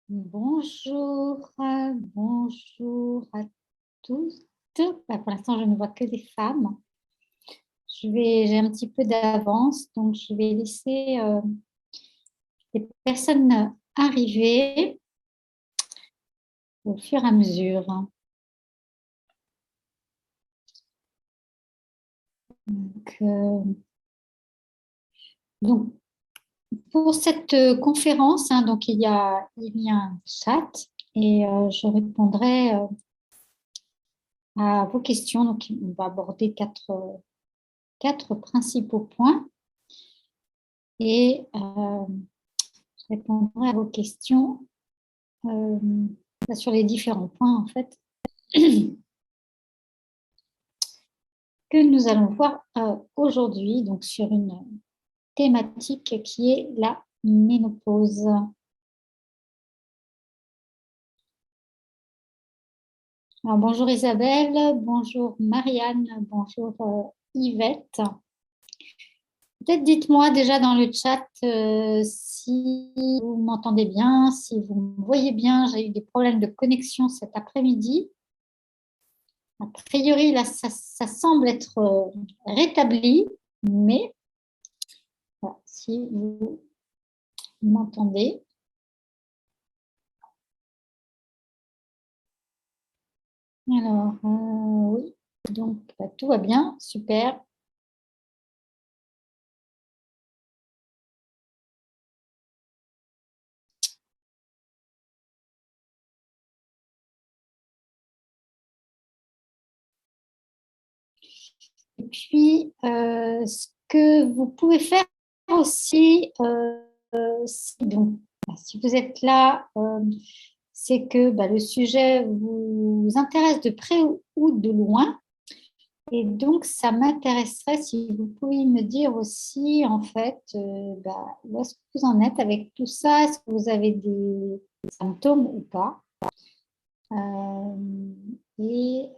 Bonjour, bonjour à tous. Pour l'instant, je ne vois que des femmes. J'ai un petit peu d'avance, donc je vais laisser les personnes arriver au fur et à mesure. Donc, pour cette conférence, donc il y a un chat et je répondrai à vos questions. Donc, on va aborder quatre principaux points et je répondrai à vos questions sur les différents points en fait que nous allons voir aujourd'hui, donc sur une thématique qui est la ménopause. Alors, bonjour Isabelle, bonjour Marianne, bonjour Yvette. Peut-être dites-moi déjà dans le chat si vous m'entendez bien, si vous me voyez bien. J'ai eu des problèmes de connexion cet après-midi. A priori, là, ça semble être rétabli, mais voilà, si vous m'entendez. Alors, oui, donc tout va bien, super. Et puis, ce que vous pouvez faire aussi, si vous êtes là, c'est que le sujet vous intéresse de près ou de loin. Et donc, ça m'intéresserait si vous pouviez me dire aussi, en fait, où est-ce que vous en êtes avec tout ça? Est-ce que vous avez des symptômes ou pas? Euh, et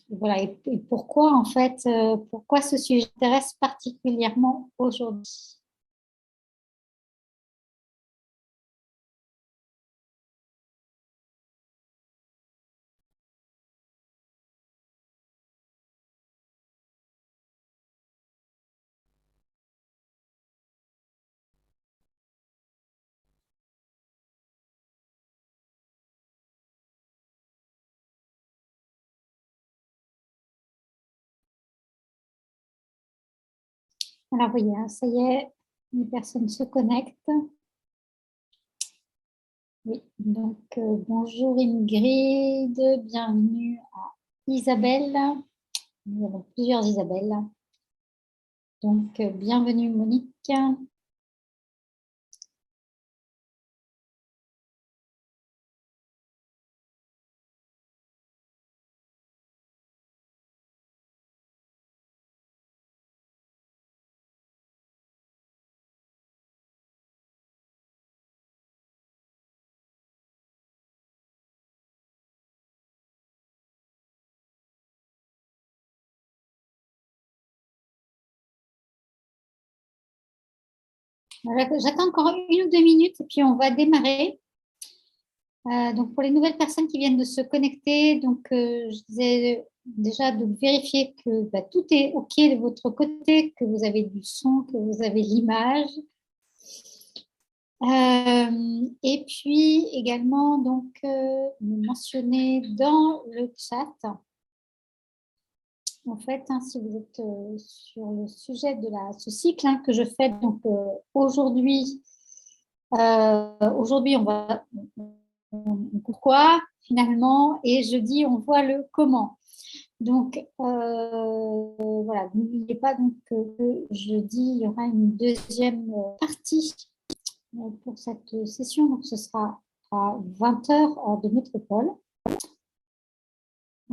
voilà, et pourquoi, en fait, pourquoi ce sujet m'intéresse particulièrement aujourd'hui? Alors, vous voyez, ça y est, les personnes se connectent. Oui, donc bonjour Ingrid, bienvenue à Isabelle. Nous avons plusieurs Isabelles. Donc, bienvenue Monique. J'attends encore 1 ou 2 minutes et puis on va démarrer. Donc, pour les nouvelles personnes qui viennent de se connecter, donc, je disais déjà de vérifier que tout est OK de votre côté, que vous avez du son, que vous avez l'image. Et puis également, donc, mentionner dans le chat, en fait, si vous êtes sur le sujet de ce cycle que je fais, donc aujourd'hui, pourquoi finalement, et jeudi, on voit le comment. Donc, voilà, n'oubliez pas donc, que jeudi, il y aura une deuxième partie pour cette session. Donc, ce sera à 20 h heure de métropole.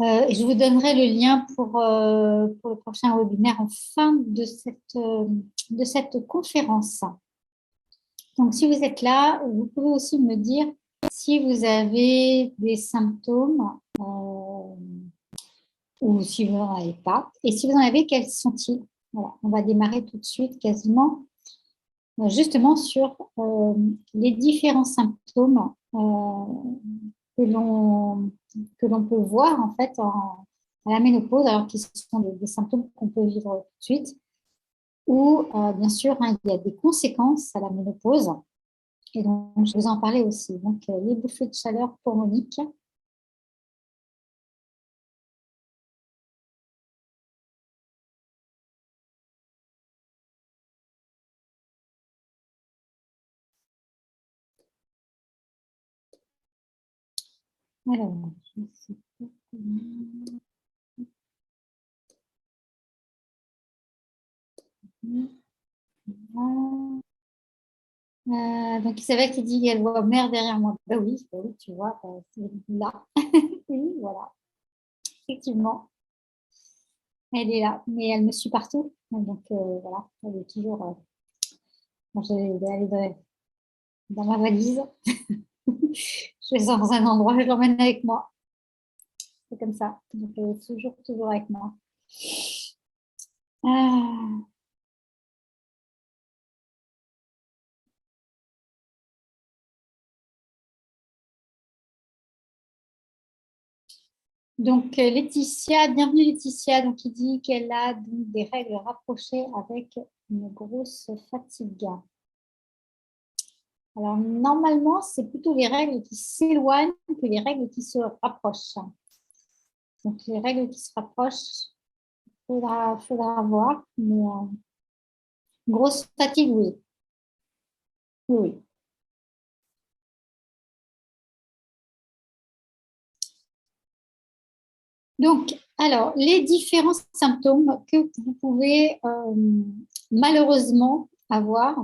Et je vous donnerai le lien pour le prochain webinaire en fin de cette conférence. Donc, si vous êtes là, vous pouvez aussi me dire si vous avez des symptômes ou si vous n'en avez pas. Et si vous en avez, quels sont-ils? Voilà, on va démarrer tout de suite quasiment. justement sur les différents symptômes que l'on peut voir en fait à la ménopause, alors qui sont des symptômes qu'on peut vivre tout de suite, ou bien sûr, hein, il y a des conséquences à la ménopause. Et donc, je vous en parlais aussi. Donc, les bouffées de chaleur pour Monique. Alors, je sais pas comment. Donc, Isabelle qui dit qu'elle voit mère derrière moi. Bah oui, tu vois, c'est là. Oui, voilà, effectivement, elle est là, mais elle me suit partout. Donc, voilà, elle est toujours. Quand elle est dans ma valise. Je vais dans un endroit, je l'emmène avec moi. C'est comme ça. Donc, elle est toujours avec moi. Ah. Donc, Laetitia, bienvenue Laetitia, donc, qui dit qu'elle a donc, des règles rapprochées avec une grosse fatigue. Alors, normalement, c'est plutôt les règles qui s'éloignent que les règles qui se rapprochent. Donc, les règles qui se rapprochent, faudra voir. Mais grosse fatigue, oui. Oui, oui. Donc, alors, les différents symptômes que vous pouvez malheureusement avoir,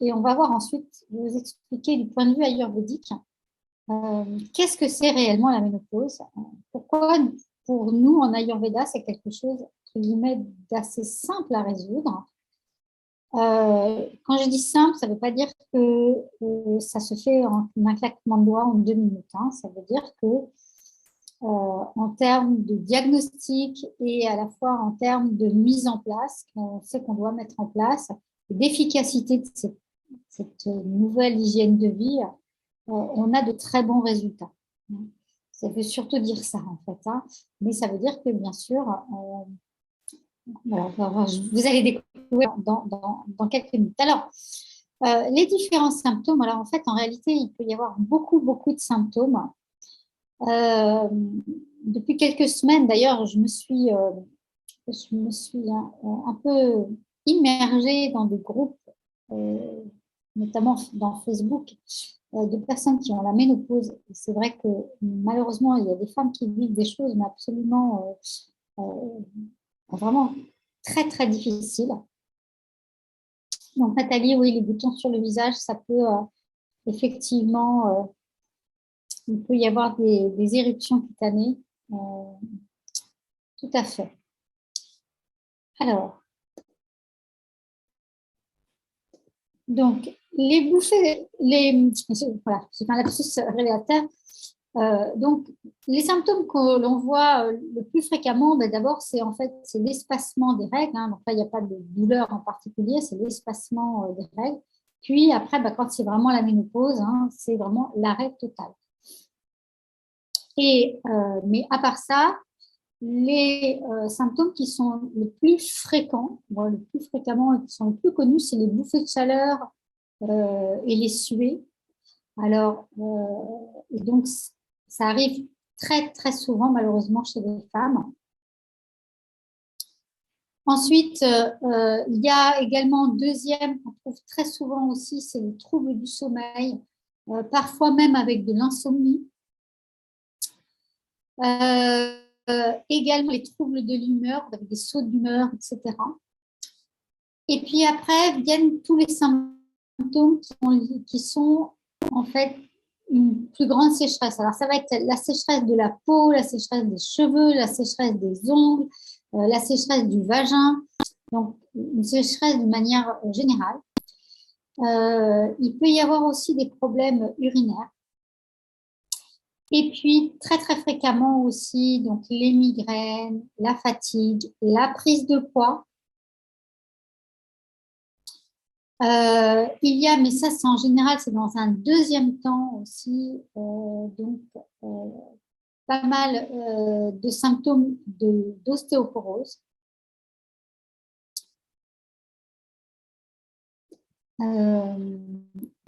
et on va voir ensuite, je vais vous expliquer du point de vue ayurvédique, qu'est-ce que c'est réellement la ménopause? Pourquoi, pour nous, en Ayurveda, c'est quelque chose, entre guillemets, d'assez simple à résoudre. Quand je dis simple, ça ne veut pas dire que ça se fait en un claquement de doigts en 2 minutes, hein. Ça veut dire que en termes de diagnostic et à la fois en termes de mise en place, qu'on sait qu'on doit mettre en place, d'efficacité de cette nouvelle hygiène de vie, on a de très bons résultats. Ça veut surtout dire ça, en fait, hein. Mais ça veut dire que, bien sûr, voilà, vous allez découvrir dans quelques minutes. Alors, les différents symptômes, alors en fait, en réalité, il peut y avoir beaucoup de symptômes. Euh, Depuis quelques semaines, d'ailleurs, je me suis un peu immergée dans des groupes, euh, notamment dans Facebook, de personnes qui ont la ménopause. Et c'est vrai que malheureusement, il y a des femmes qui vivent des choses mais absolument vraiment très difficiles. Donc, Nathalie, oui, les boutons sur le visage, ça peut effectivement, il peut y avoir des éruptions cutanées. Euh, Tout à fait. Alors, donc, les bouffées, voilà, j'ai fait un lapsus révélateur. Donc, les symptômes que l'on voit le plus fréquemment, ben, d'abord, c'est en fait c'est l'espacement des règles, hein. Donc là, il n'y a pas de douleur en particulier, c'est l'espacement des règles. Puis après, ben, quand c'est vraiment la ménopause, hein, c'est vraiment l'arrêt total. Mais à part ça, les symptômes qui sont le plus fréquents, bon, le plus fréquemment et qui sont les plus connus, c'est les bouffées de chaleur et les suées. Alors, et donc, ça arrive très souvent, malheureusement, chez les femmes. Ensuite, il y a également un deuxième qu'on trouve très souvent aussi, c'est les troubles du sommeil, parfois même avec de l'insomnie. Également les troubles de l'humeur, avec des sauts d'humeur, etc. Et puis après viennent tous les symptômes qui sont en fait une plus grande sécheresse. Alors ça va être la sécheresse de la peau, la sécheresse des cheveux, la sécheresse des ongles, la sécheresse du vagin, donc une sécheresse de manière générale. Il peut y avoir aussi des problèmes urinaires. Et puis, très fréquemment aussi, donc les migraines, la fatigue, la prise de poids. Il y a, mais ça, c'est en général, c'est dans un deuxième temps aussi, donc pas mal de symptômes d'ostéoporose.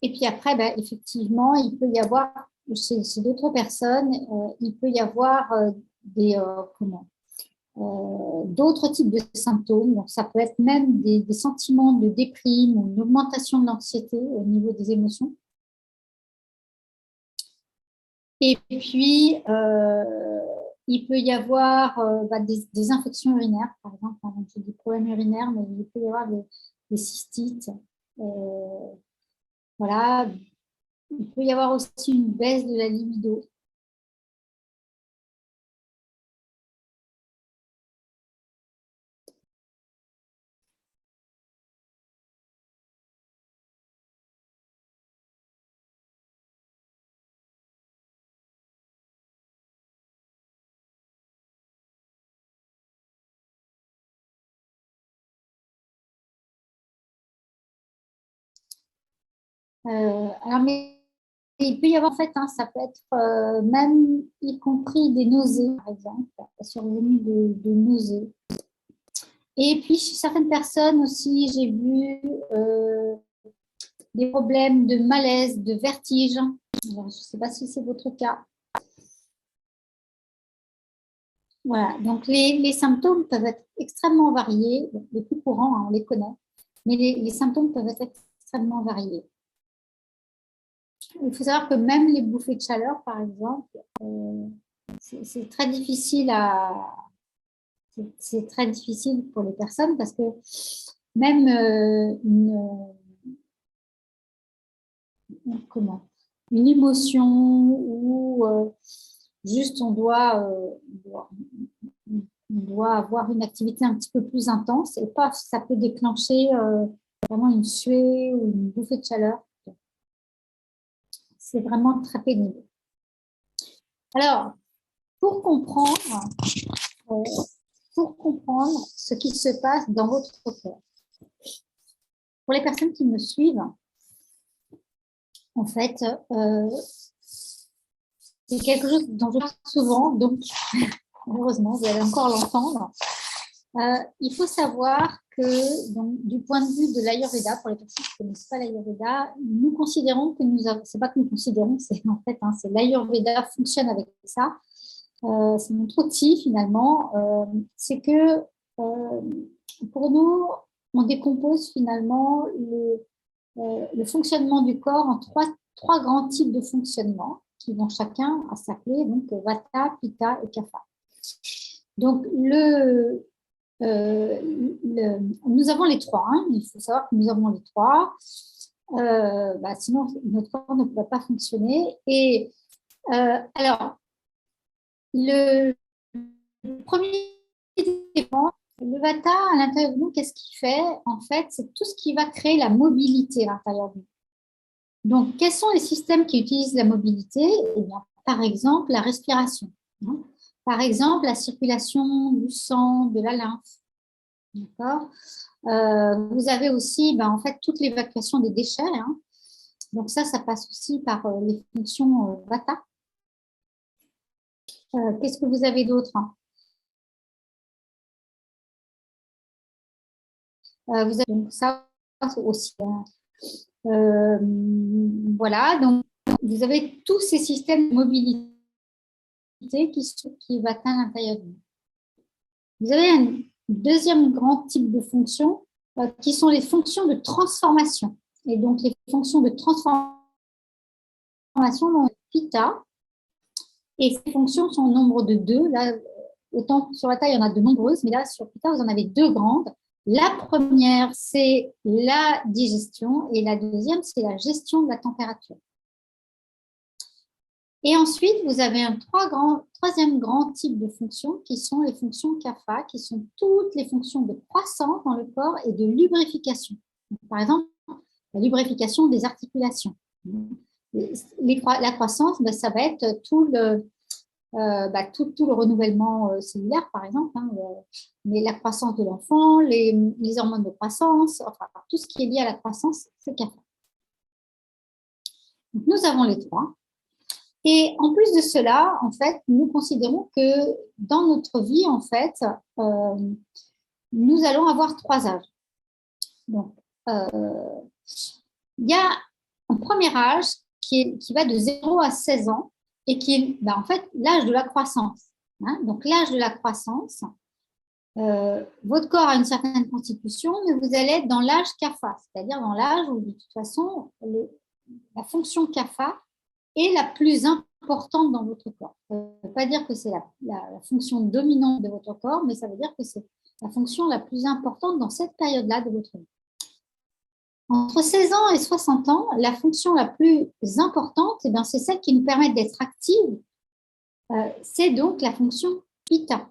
Et puis après, ben, effectivement, il peut y avoir, chez d'autres personnes, il peut y avoir d'autres types de symptômes. Donc, ça peut être même des sentiments de déprime ou une augmentation de l'anxiété au niveau des émotions. Et puis, il peut y avoir des infections urinaires, par exemple. Donc, j'ai des problèmes urinaires, mais il peut y avoir des cystites. Voilà. Il peut y avoir aussi une baisse de la libido. Alors, mais il peut y avoir, en fait, hein, ça peut être même y compris des nausées, par exemple, la survenue de nausées. Et puis, chez certaines personnes aussi, j'ai vu des problèmes de malaise, de vertige. Alors, je ne sais pas si c'est votre cas. Voilà, donc les symptômes peuvent être extrêmement variés. Les plus courants, hein, on les connaît, mais les symptômes peuvent être extrêmement variés. Il faut savoir que même les bouffées de chaleur, par exemple, c'est très difficile c'est très difficile pour les personnes parce que même comment, une émotion ou juste on doit avoir une activité un petit peu plus intense et paf, ça peut déclencher vraiment une suée ou une bouffée de chaleur. C'est vraiment très pénible. Alors, pour comprendre, euh, pour comprendre ce qui se passe dans votre corps, pour les personnes qui me suivent, en fait, c'est quelque chose dont je parle souvent, donc heureusement, vous allez encore l'entendre. Il faut savoir que, donc, du point de vue de l'Ayurveda, pour les personnes qui ne connaissent pas l'Ayurveda, nous considérons que nous avons, c'est pas que nous considérons, c'est en fait, hein, c'est l'Ayurveda fonctionne avec ça. C'est notre outil finalement. C'est que pour nous, on décompose finalement le fonctionnement du corps en trois grands types de fonctionnement qui vont chacun s'appeler donc Vata, Pitta et Kapha. Donc, nous avons les trois. Hein. Il faut savoir que nous avons les trois. Sinon, notre corps ne pourrait pas fonctionner. Et alors, le premier élément, le Vata à l'intérieur de nous, qu'est-ce qu'il fait? En fait, c'est tout ce qui va créer la mobilité à l'intérieur de nous. Donc, quels sont les systèmes qui utilisent la mobilité? Eh bien, par exemple, la respiration. Hein. Par exemple, la circulation du sang, de la lymphe. D'accord. Vous avez aussi, en fait, toute l'évacuation des déchets. Hein. Donc, ça passe aussi par les fonctions Vata. Qu'est-ce que vous avez d'autre? Vous avez donc ça aussi. Voilà, donc vous avez tous ces systèmes de mobilité qui Vata à l'intérieur de vous. Vous avez un deuxième grand type de fonctions qui sont les fonctions de transformation. Et donc, les fonctions de transformation dans le Pitta. Et ces fonctions sont au nombre de deux. Là, autant sur la taille, il y en a de nombreuses, mais là, sur Pitta, vous en avez deux grandes. La première, c'est la digestion et la deuxième, c'est la gestion de la température. Et ensuite, vous avez un troisième grand type de fonctions qui sont les fonctions Kapha, qui sont toutes les fonctions de croissance dans le corps et de lubrification. Donc, par exemple, la lubrification des articulations. La croissance, ça va être tout le renouvellement cellulaire, par exemple, hein, mais la croissance de l'enfant, les hormones de croissance, enfin, tout ce qui est lié à la croissance, c'est CAFA. Donc, nous avons les trois. Et en plus de cela, en fait, nous considérons que dans notre vie, en fait, nous allons avoir trois âges. Donc, il y a un premier âge qui va de 0 à 16 ans et qui est en fait l'âge de la croissance. Hein. Donc, l'âge de la croissance, votre corps a une certaine constitution, mais vous allez être dans l'âge CAFA, c'est-à-dire dans l'âge où, de toute façon, la fonction CAFA est la plus importante dans votre corps. Ça ne veut pas dire que c'est la fonction dominante de votre corps, mais ça veut dire que c'est la fonction la plus importante dans cette période-là de votre vie. Entre 16 ans et 60 ans, la fonction la plus importante, c'est celle qui nous permet d'être actifs. C'est donc la fonction Pitta.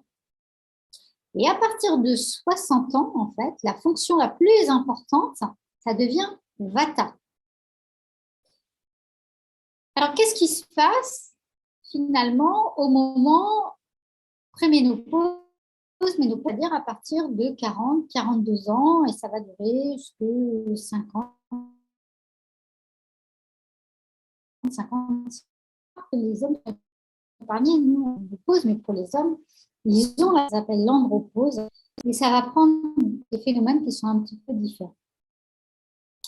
Et à partir de 60 ans, en fait, la fonction la plus importante, ça devient Vata. Alors, qu'est-ce qui se passe finalement au moment préménopause, ménopause, c'est-à-dire à partir de 40, 42 ans, et ça va durer jusqu'à 50, 50. Les hommes sont épargnés, nous, on ménopause, mais pour les hommes, ils ont ce qu'on appelle l'andropause, et ça va prendre des phénomènes qui sont un petit peu différents.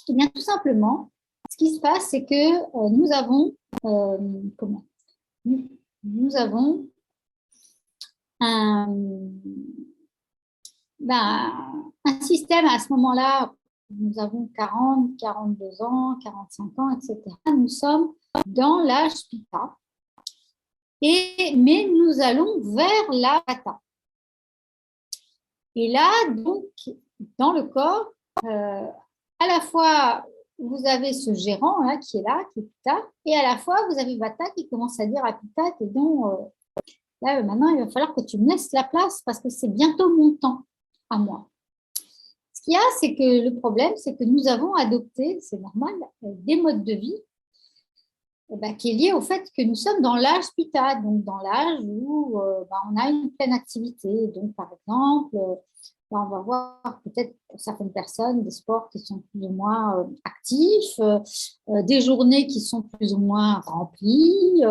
Et bien, tout simplement, ce qui se passe, c'est que nous avons nous avons un système à ce moment-là, nous avons 40, 42 ans, 45 ans, etc. Nous sommes dans l'âge Pitta, mais nous allons vers la Vata. Et là, donc, dans le corps, à la fois, vous avez ce gérant là, qui est Pitta, et à la fois, vous avez Vata qui commence à dire à Pitta, et donc, là, maintenant, il va falloir que tu me laisses la place parce que c'est bientôt mon temps à moi. Ce qu'il y a, c'est que le problème, c'est que nous avons adopté, c'est normal, des modes de vie qui est lié au fait que nous sommes dans l'âge Pitta, donc dans l'âge où on a une pleine activité. Donc, par exemple, on va voir peut-être pour certaines personnes des sports qui sont plus ou moins actifs, des journées qui sont plus ou moins remplies,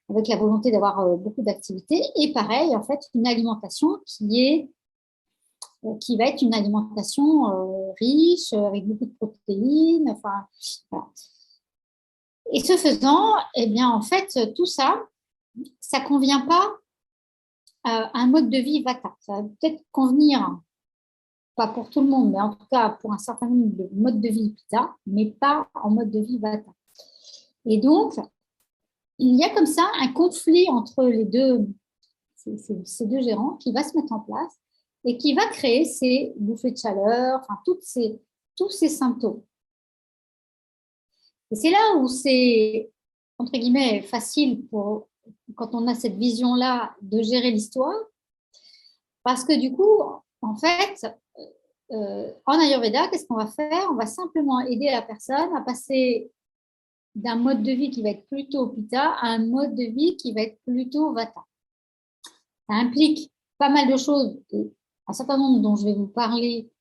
avec la volonté d'avoir beaucoup d'activités. Et pareil, en fait, une alimentation qui va être une alimentation riche, avec beaucoup de protéines. Enfin, voilà. Et ce faisant, eh bien, en fait, tout ça, ça ne convient pas à un mode de vie Vata. Ça va peut-être convenir, pas pour tout le monde, mais en tout cas pour un certain nombre de modes de vie Pitta, mais pas en mode de vie Vata. Et donc, il y a comme ça un conflit entre ces deux gérants qui va se mettre en place et qui va créer ces bouffées de chaleur, enfin, tous ces symptômes. Et c'est là où c'est, entre guillemets, facile quand on a cette vision-là de gérer l'histoire, parce que du coup, en fait, en Ayurveda, qu'est-ce qu'on va faire? On va simplement aider la personne à passer d'un mode de vie qui va être plutôt Pitta à un mode de vie qui va être plutôt Vata. Ça implique pas mal de choses, et un certain nombre dont je vais vous parler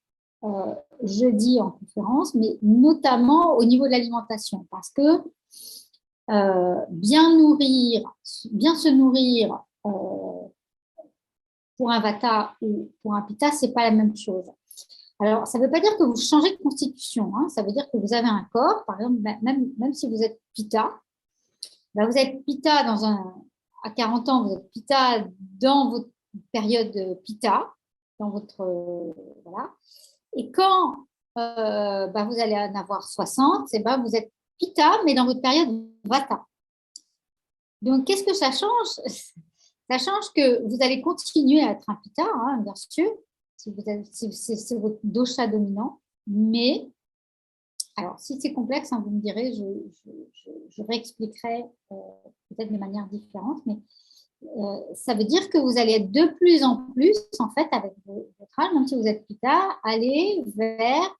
jeudi en conférence, mais notamment au niveau de l'alimentation, parce que bien se nourrir pour un Vata ou pour un Pitta, c'est pas la même chose. Alors, ça ne veut pas dire que vous changez de constitution, hein, ça veut dire que vous avez un corps, par exemple, même si vous êtes Pitta, vous êtes Pitta à 40 ans, vous êtes Pitta dans votre période Pitta, dans votre voilà. Et quand vous allez en avoir 60, vous êtes Pitta, mais dans votre période Vata. Donc, qu'est-ce que ça change? Ça change que vous allez continuer à être un Pitta, hein, bien sûr, si c'est votre dosha dominant, mais, alors, si c'est complexe, hein, vous me direz, je réexpliquerai peut-être de manière différente, mais ça veut dire que vous allez être de plus en plus, en fait, avec votre âge, même si vous êtes Pitta, aller vers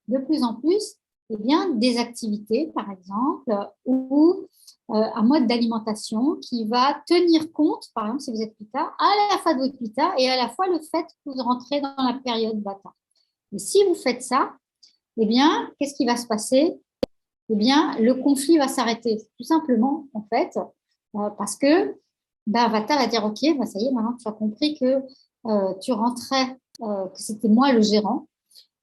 de plus en plus des activités, par exemple, ou un mode d'alimentation qui va tenir compte, par exemple, si vous êtes Pitta, à la fois de votre Pitta et à la fois le fait que vous rentrez dans la période Vata. Et si vous faites ça, eh bien, qu'est-ce qui va se passer? Eh bien, le conflit va s'arrêter, tout simplement, en fait, parce que Vata va dire, OK, ça y est, maintenant tu as compris que tu rentrais, que c'était moi le gérant.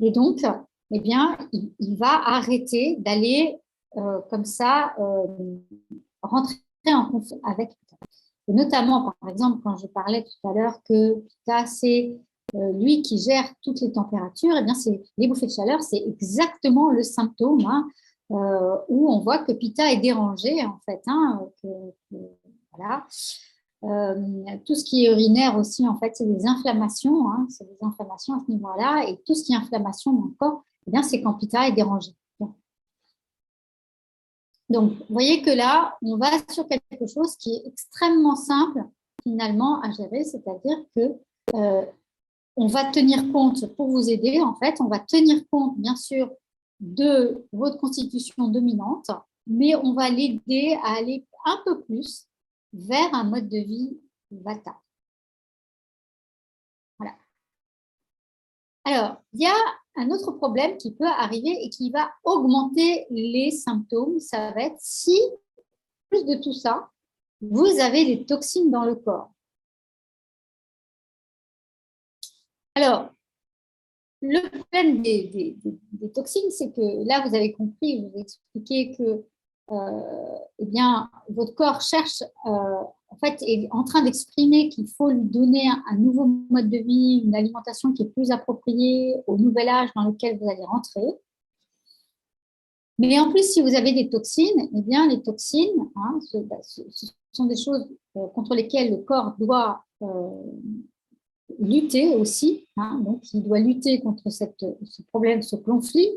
Et donc, eh bien, il va arrêter d'aller comme ça rentrer en conflit avec Pitta. Et notamment, par exemple, quand je parlais tout à l'heure que Pitta, c'est lui qui gère toutes les températures, eh bien, les bouffées de chaleur, c'est exactement le symptôme où on voit que Pitta est dérangé, en fait. Voilà. Tout ce qui est urinaire aussi, en fait, c'est des inflammations, c'est des inflammations à ce niveau-là, et tout ce qui est inflammation dans le corps, eh bien, c'est quand Pitta est dérangé. Donc, vous voyez que là, on va sur quelque chose qui est extrêmement simple, finalement, à gérer, c'est-à-dire que on va tenir compte, pour vous aider, en fait, on va tenir compte, bien sûr, de votre constitution dominante, mais on va l'aider à aller un peu plus vers un mode de vie Vata. Voilà. Alors, il y a un autre problème qui peut arriver et qui va augmenter les symptômes. Ça va être si, plus de tout ça, vous avez des toxines dans le corps. Alors, le problème des toxines, c'est que là, vous avez compris, vous avez expliqué que eh bien, votre corps cherche, en fait, est en train d'exprimer qu'il faut lui donner un nouveau mode de vie, une alimentation qui est plus appropriée au nouvel âge dans lequel vous allez rentrer. Mais en plus, si vous avez des toxines, eh bien, les toxines, ce sont des choses contre lesquelles le corps doit lutter aussi. Donc, il doit lutter contre ce problème, ce conflit,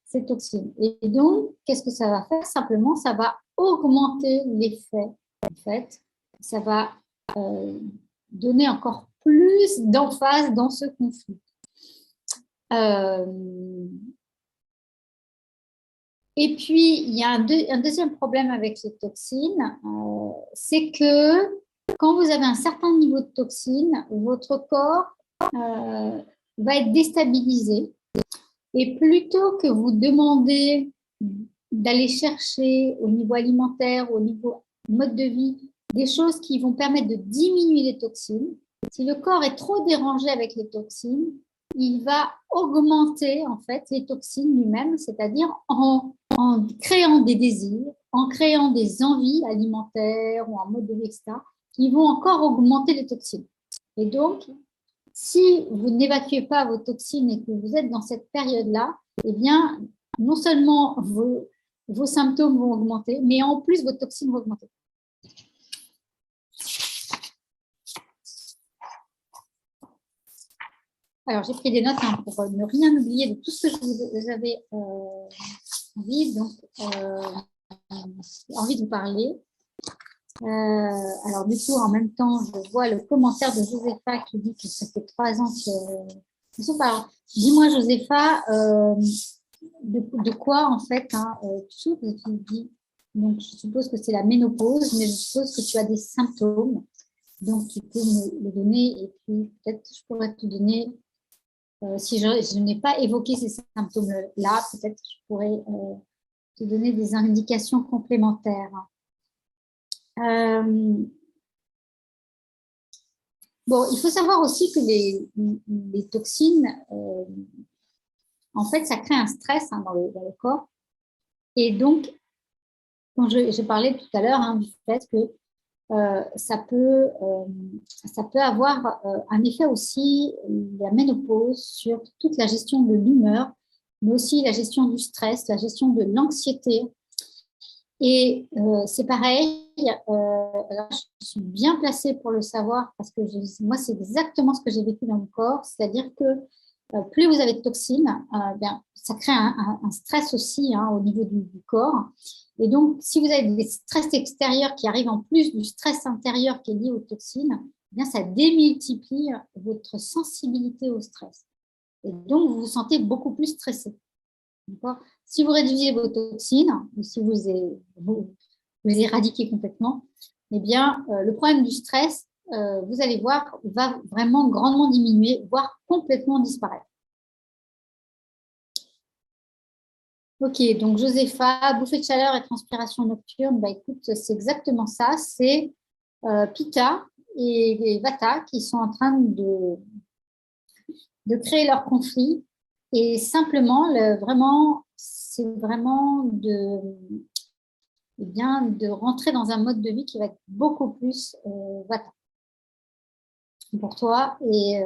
ces toxines. Et donc, qu'est-ce que ça va faire? Simplement, ça va augmenter l'effet. En fait, ça va donner encore plus d'emphase dans ce conflit. Et puis, il y a un deuxième problème avec les toxines, c'est que quand vous avez un certain niveau de toxines, votre corps va être déstabilisé. Et plutôt que vous demander d'aller chercher au niveau alimentaire, au niveau mode de vie, des choses qui vont permettre de diminuer les toxines, si le corps est trop dérangé avec les toxines, il va augmenter en fait les toxines lui-même, c'est-à-dire en créant des désirs, en créant des envies alimentaires ou en mode de vie, etc., qui vont encore augmenter les toxines. Et donc, si vous n'évacuez pas vos toxines et que vous êtes dans cette période-là, eh bien, non seulement vos symptômes vont augmenter, mais en plus, vos toxines vont augmenter. Alors, j'ai pris des notes pour ne rien oublier de tout ce que vous avez envie de vous parler. Alors, du coup, en même temps, je vois le commentaire de Josépha qui dit que ça fait 3 ans que... Dis-moi, Josépha, de quoi, en fait, tout ce que tu dis. Donc, je suppose que c'est la ménopause, mais je suppose que tu as des symptômes. Donc, tu peux me les donner et puis peut-être je pourrais te donner, si je n'ai pas évoqué ces symptômes-là, peut-être je pourrais te donner des indications complémentaires. Bon, il faut savoir aussi que les toxines, en fait, ça crée un stress dans le corps. Et donc, quand j'ai parlé tout à l'heure du fait que ça peut avoir un effet aussi, la ménopause, sur toute la gestion de l'humeur, mais aussi la gestion du stress, la gestion de l'anxiété. Et c'est pareil, alors je suis bien placée pour le savoir parce que moi, c'est exactement ce que j'ai vécu dans mon corps, c'est-à-dire que plus vous avez de toxines, bien, ça crée un stress aussi au niveau du corps. Et donc, si vous avez des stress extérieurs qui arrivent en plus du stress intérieur qui est lié aux toxines, bien, ça démultiplie votre sensibilité au stress. Et donc, vous vous sentez beaucoup plus stressé. Si vous réduisez vos toxines, ou si vous éradiquez complètement, eh bien, le problème du stress, vous allez voir, va vraiment grandement diminuer, voire complètement disparaître. Ok, donc Josépha, bouffée de chaleur et transpiration nocturne, bah, écoute, c'est exactement ça. C'est Pitta et Vata qui sont en train de créer leur conflit. Et simplement, c'est vraiment de rentrer dans un mode de vie qui va être beaucoup plus Vata pour toi. Et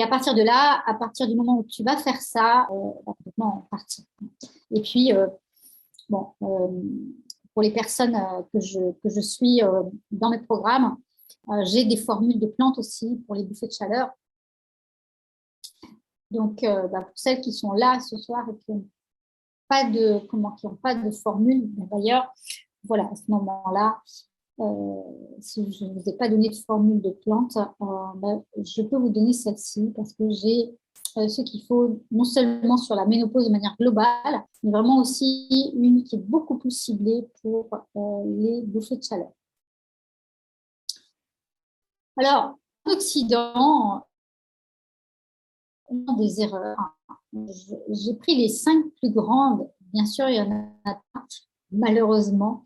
à partir de là, à partir du moment où tu vas faire ça, va complètement partir. Et puis, bon, pour les personnes que je suis dans mes programmes, j'ai des formules de plantes aussi pour les bouffées de chaleur. Donc, pour celles qui sont là ce soir et qui n'ont qui n'ont pas de formule, d'ailleurs, voilà, à ce moment-là, si je ne vous ai pas donné de formule de plante, je peux vous donner celle-ci parce que j'ai ce qu'il faut non seulement sur la ménopause de manière globale, mais vraiment aussi une qui est beaucoup plus ciblée pour les bouffées de chaleur. Alors, en Occident, on a des erreurs. J'ai pris les 5 plus grandes. Bien sûr, il y en a pas, malheureusement.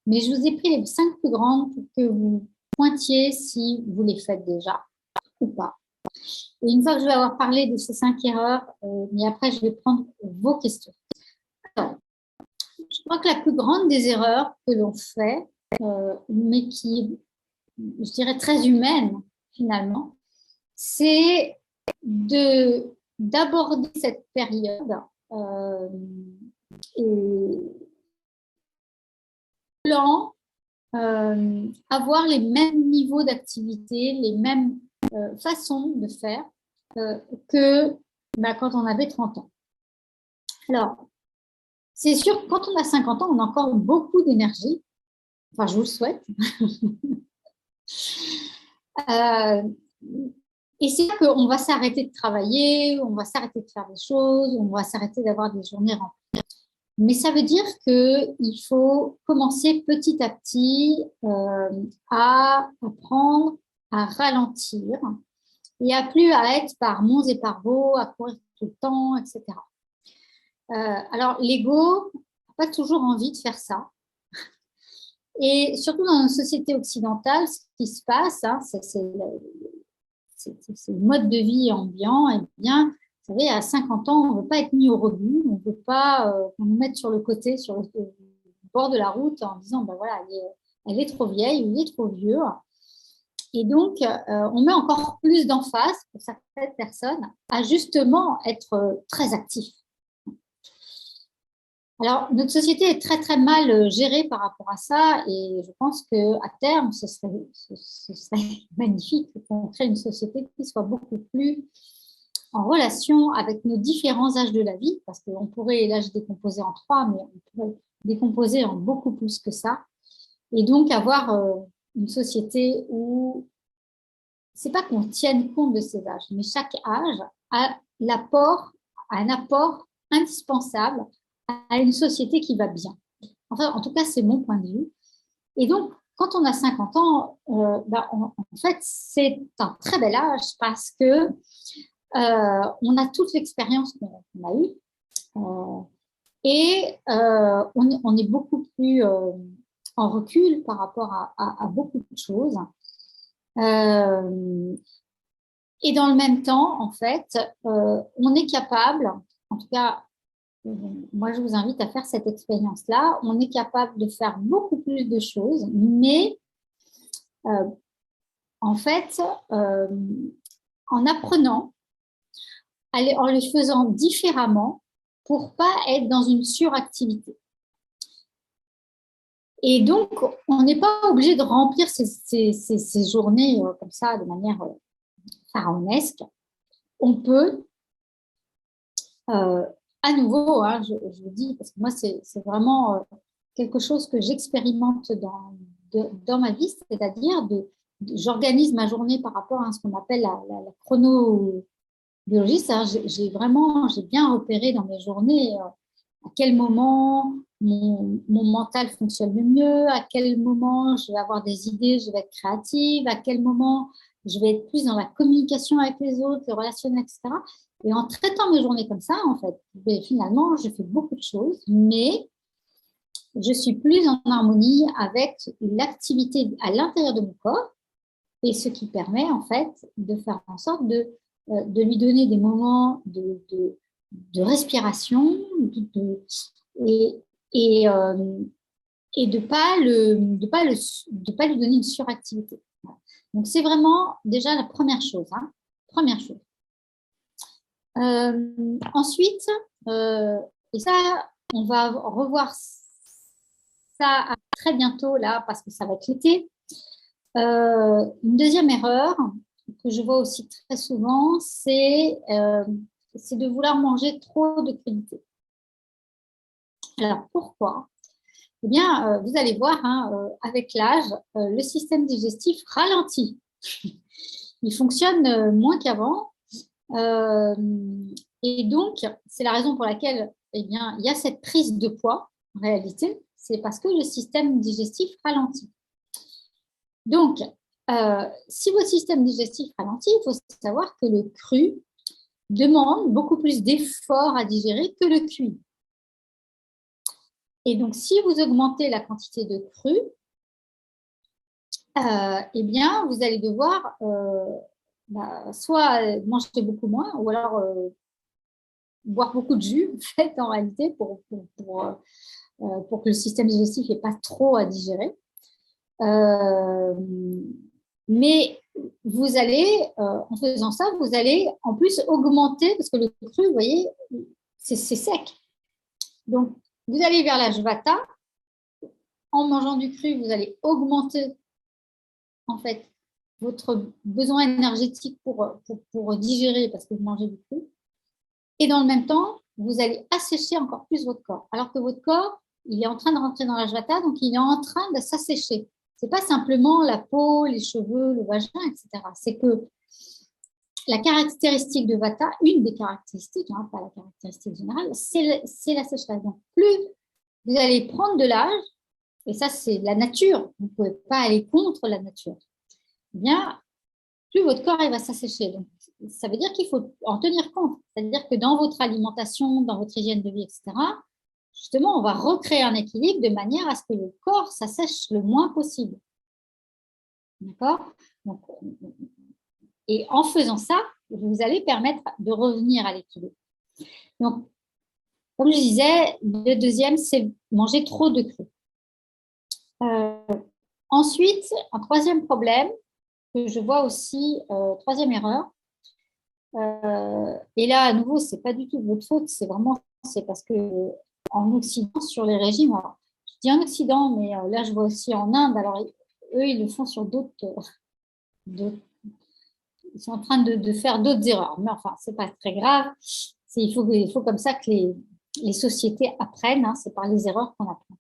Mais je vous ai pris les 5 plus grandes pour que vous pointiez si vous les faites déjà ou pas. Et une fois que je vais avoir parlé de ces 5 erreurs, mais après, je vais prendre vos questions. Alors, je crois que la plus grande des erreurs que l'on fait, mais qui est, je dirais, très humaine finalement, c'est d'aborder cette période et plan avoir les mêmes niveaux d'activité, les mêmes façons de faire que quand on avait 30 ans. Alors, c'est sûr que quand on a 50 ans, on a encore beaucoup d'énergie. Enfin, je vous le souhaite. Et c'est là qu'on va s'arrêter de travailler, on va s'arrêter de faire des choses, on va s'arrêter d'avoir des journées remplies. Mais ça veut dire qu'il faut commencer petit à petit à apprendre à ralentir et à plus à être par monts et par baux, à courir tout le temps, etc. Alors, l'ego n'a pas toujours envie de faire ça. Et surtout dans une société occidentale, ce qui se passe, hein, c'est le mode de vie ambiant. Eh bien, vous savez, à 50 ans, on ne veut pas être mis au rebut, on ne veut pas qu'on nous mette sur le côté, sur le bord de la route, en disant, ben voilà, elle est trop vieille, il est trop vieux. Et donc, on met encore plus d'emphase pour certaines personnes à justement être très actif. Alors, notre société est très, très mal gérée par rapport à ça et je pense qu'à terme, ce serait magnifique qu'on crée une société qui soit beaucoup plus en relation avec nos différents âges de la vie, parce qu'on pourrait, là, je décomposer en 3, mais on pourrait décomposer en beaucoup plus que ça. Et donc, avoir une société où c'est pas qu'on tienne compte de ces âges, mais chaque âge a un apport indispensable à une société qui va bien. Enfin, en tout cas, c'est mon point de vue. Et donc, quand on a 50 ans, en fait, c'est un très bel âge parce que on a toute l'expérience qu'on a eue et on est beaucoup plus en recul par rapport à beaucoup de choses. Et dans le même temps, en fait, on est capable, en tout cas, moi je vous invite à faire cette expérience-là, on est capable de faire beaucoup plus de choses, mais en fait, en apprenant, en les faisant différemment pour pas être dans une suractivité. Et donc, on n'est pas obligé de remplir ces journées comme ça de manière pharaonesque. On peut, à nouveau, hein, je vous dis, parce que moi, c'est vraiment quelque chose que j'expérimente dans ma vie, c'est-à-dire j'organise ma journée par rapport à ce qu'on appelle la chronobiologie. J'ai bien repéré dans mes journées à quel moment mon mental fonctionne le mieux, à quel moment je vais avoir des idées, je vais être créative, à quel moment je vais être plus dans la communication avec les autres, le relationnel, etc. Et en traitant mes journées comme ça, en fait, finalement, je fais beaucoup de choses, mais je suis plus en harmonie avec l'activité à l'intérieur de mon corps et ce qui permet, en fait, de faire en sorte de lui donner des moments de respiration et, et, euh, et de pas lui donner une suractivité. Donc, c'est vraiment déjà la première chose. Hein. Première chose. Ensuite, et ça, on va revoir ça très bientôt là parce que ça va être l'été. Une deuxième erreur que je vois aussi très souvent, c'est de vouloir manger trop de crudités. Alors pourquoi? Eh bien, vous allez voir, hein, avec l'âge, le système digestif ralentit. Il fonctionne moins qu'avant. Et donc, c'est la raison pour laquelle eh bien, il y a cette prise de poids, en réalité, c'est parce que le système digestif ralentit. Donc, si votre système digestif ralentit, il faut savoir que le cru demande beaucoup plus d'efforts à digérer que le cuit. Et donc, si vous augmentez la quantité de cru, eh bien, vous allez devoir soit manger beaucoup moins, ou alors boire beaucoup de jus, en fait, en réalité, pour que le système digestif n'ait pas trop à digérer. Mais vous allez, en faisant ça, vous allez en plus augmenter, parce que le cru, vous voyez, c'est sec. Donc, vous allez vers la vata. En mangeant du cru, vous allez augmenter, en fait, votre besoin énergétique pour digérer, parce que vous mangez du cru. Et dans le même temps, vous allez assécher encore plus votre corps. Alors que votre corps, il est en train de rentrer dans la vata, donc il est en train de s'assécher. Ce n'est pas simplement la peau, les cheveux, le vagin, etc. C'est que la caractéristique de vata, une des caractéristiques, hein, pas la caractéristique générale, c'est la sécheresse. Donc, plus vous allez prendre de l'âge, et ça, c'est la nature, vous ne pouvez pas aller contre la nature, eh bien, plus votre corps il va s'assécher. Donc, ça veut dire qu'il faut en tenir compte. C'est-à-dire que dans votre alimentation, dans votre hygiène de vie, etc., justement, on va recréer un équilibre de manière à ce que le corps s'assèche le moins possible. D'accord? Donc, et en faisant ça, vous allez permettre de revenir à l'équilibre. Donc, comme je disais, le deuxième, c'est manger trop de cru. Ensuite, un troisième problème que je vois aussi, troisième erreur, et là, à nouveau, c'est pas du tout de votre faute, c'est parce que en Occident, sur les régimes, alors, je dis en Occident, mais là, je vois aussi en Inde, alors eux, ils le font sur d'autres ils sont en train de faire d'autres erreurs. Mais enfin, c'est pas très grave. Il faut comme ça que les sociétés apprennent. Hein, c'est par les erreurs qu'on apprend.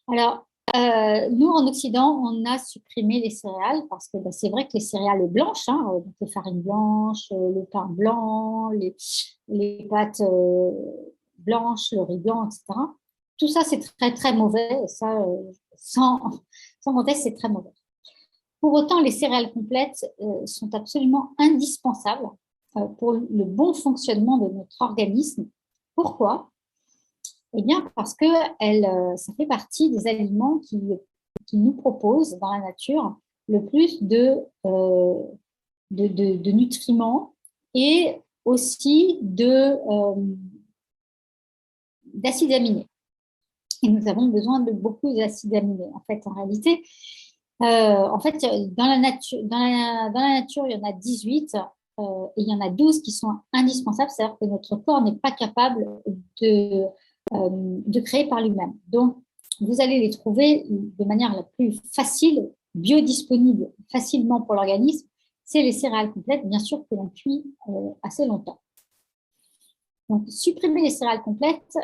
Alors, nous, en Occident, on a supprimé les céréales parce que c'est vrai que les céréales blanches, hein, les farines blanches, le pain blanc, les pâtes blanches, le riz blanc, etc. Tout ça, c'est très, très mauvais. Et ça, sans conteste, c'est très mauvais. Pour autant, les céréales complètes sont absolument indispensables pour le bon fonctionnement de notre organisme. Pourquoi? Eh bien, parce que ça fait partie des aliments qui nous proposent dans la nature le plus de nutriments et aussi d'acides aminés. Et nous avons besoin de beaucoup d'acides aminés. En fait, dans la nature, il y en a 18 et il y en a 12 qui sont indispensables, c'est-à-dire que notre corps n'est pas capable de créer par lui-même. Donc, vous allez les trouver de manière la plus facile, biodisponible facilement pour l'organisme, c'est les céréales complètes, bien sûr que l'on cuit assez longtemps. Donc, supprimer les céréales complètes,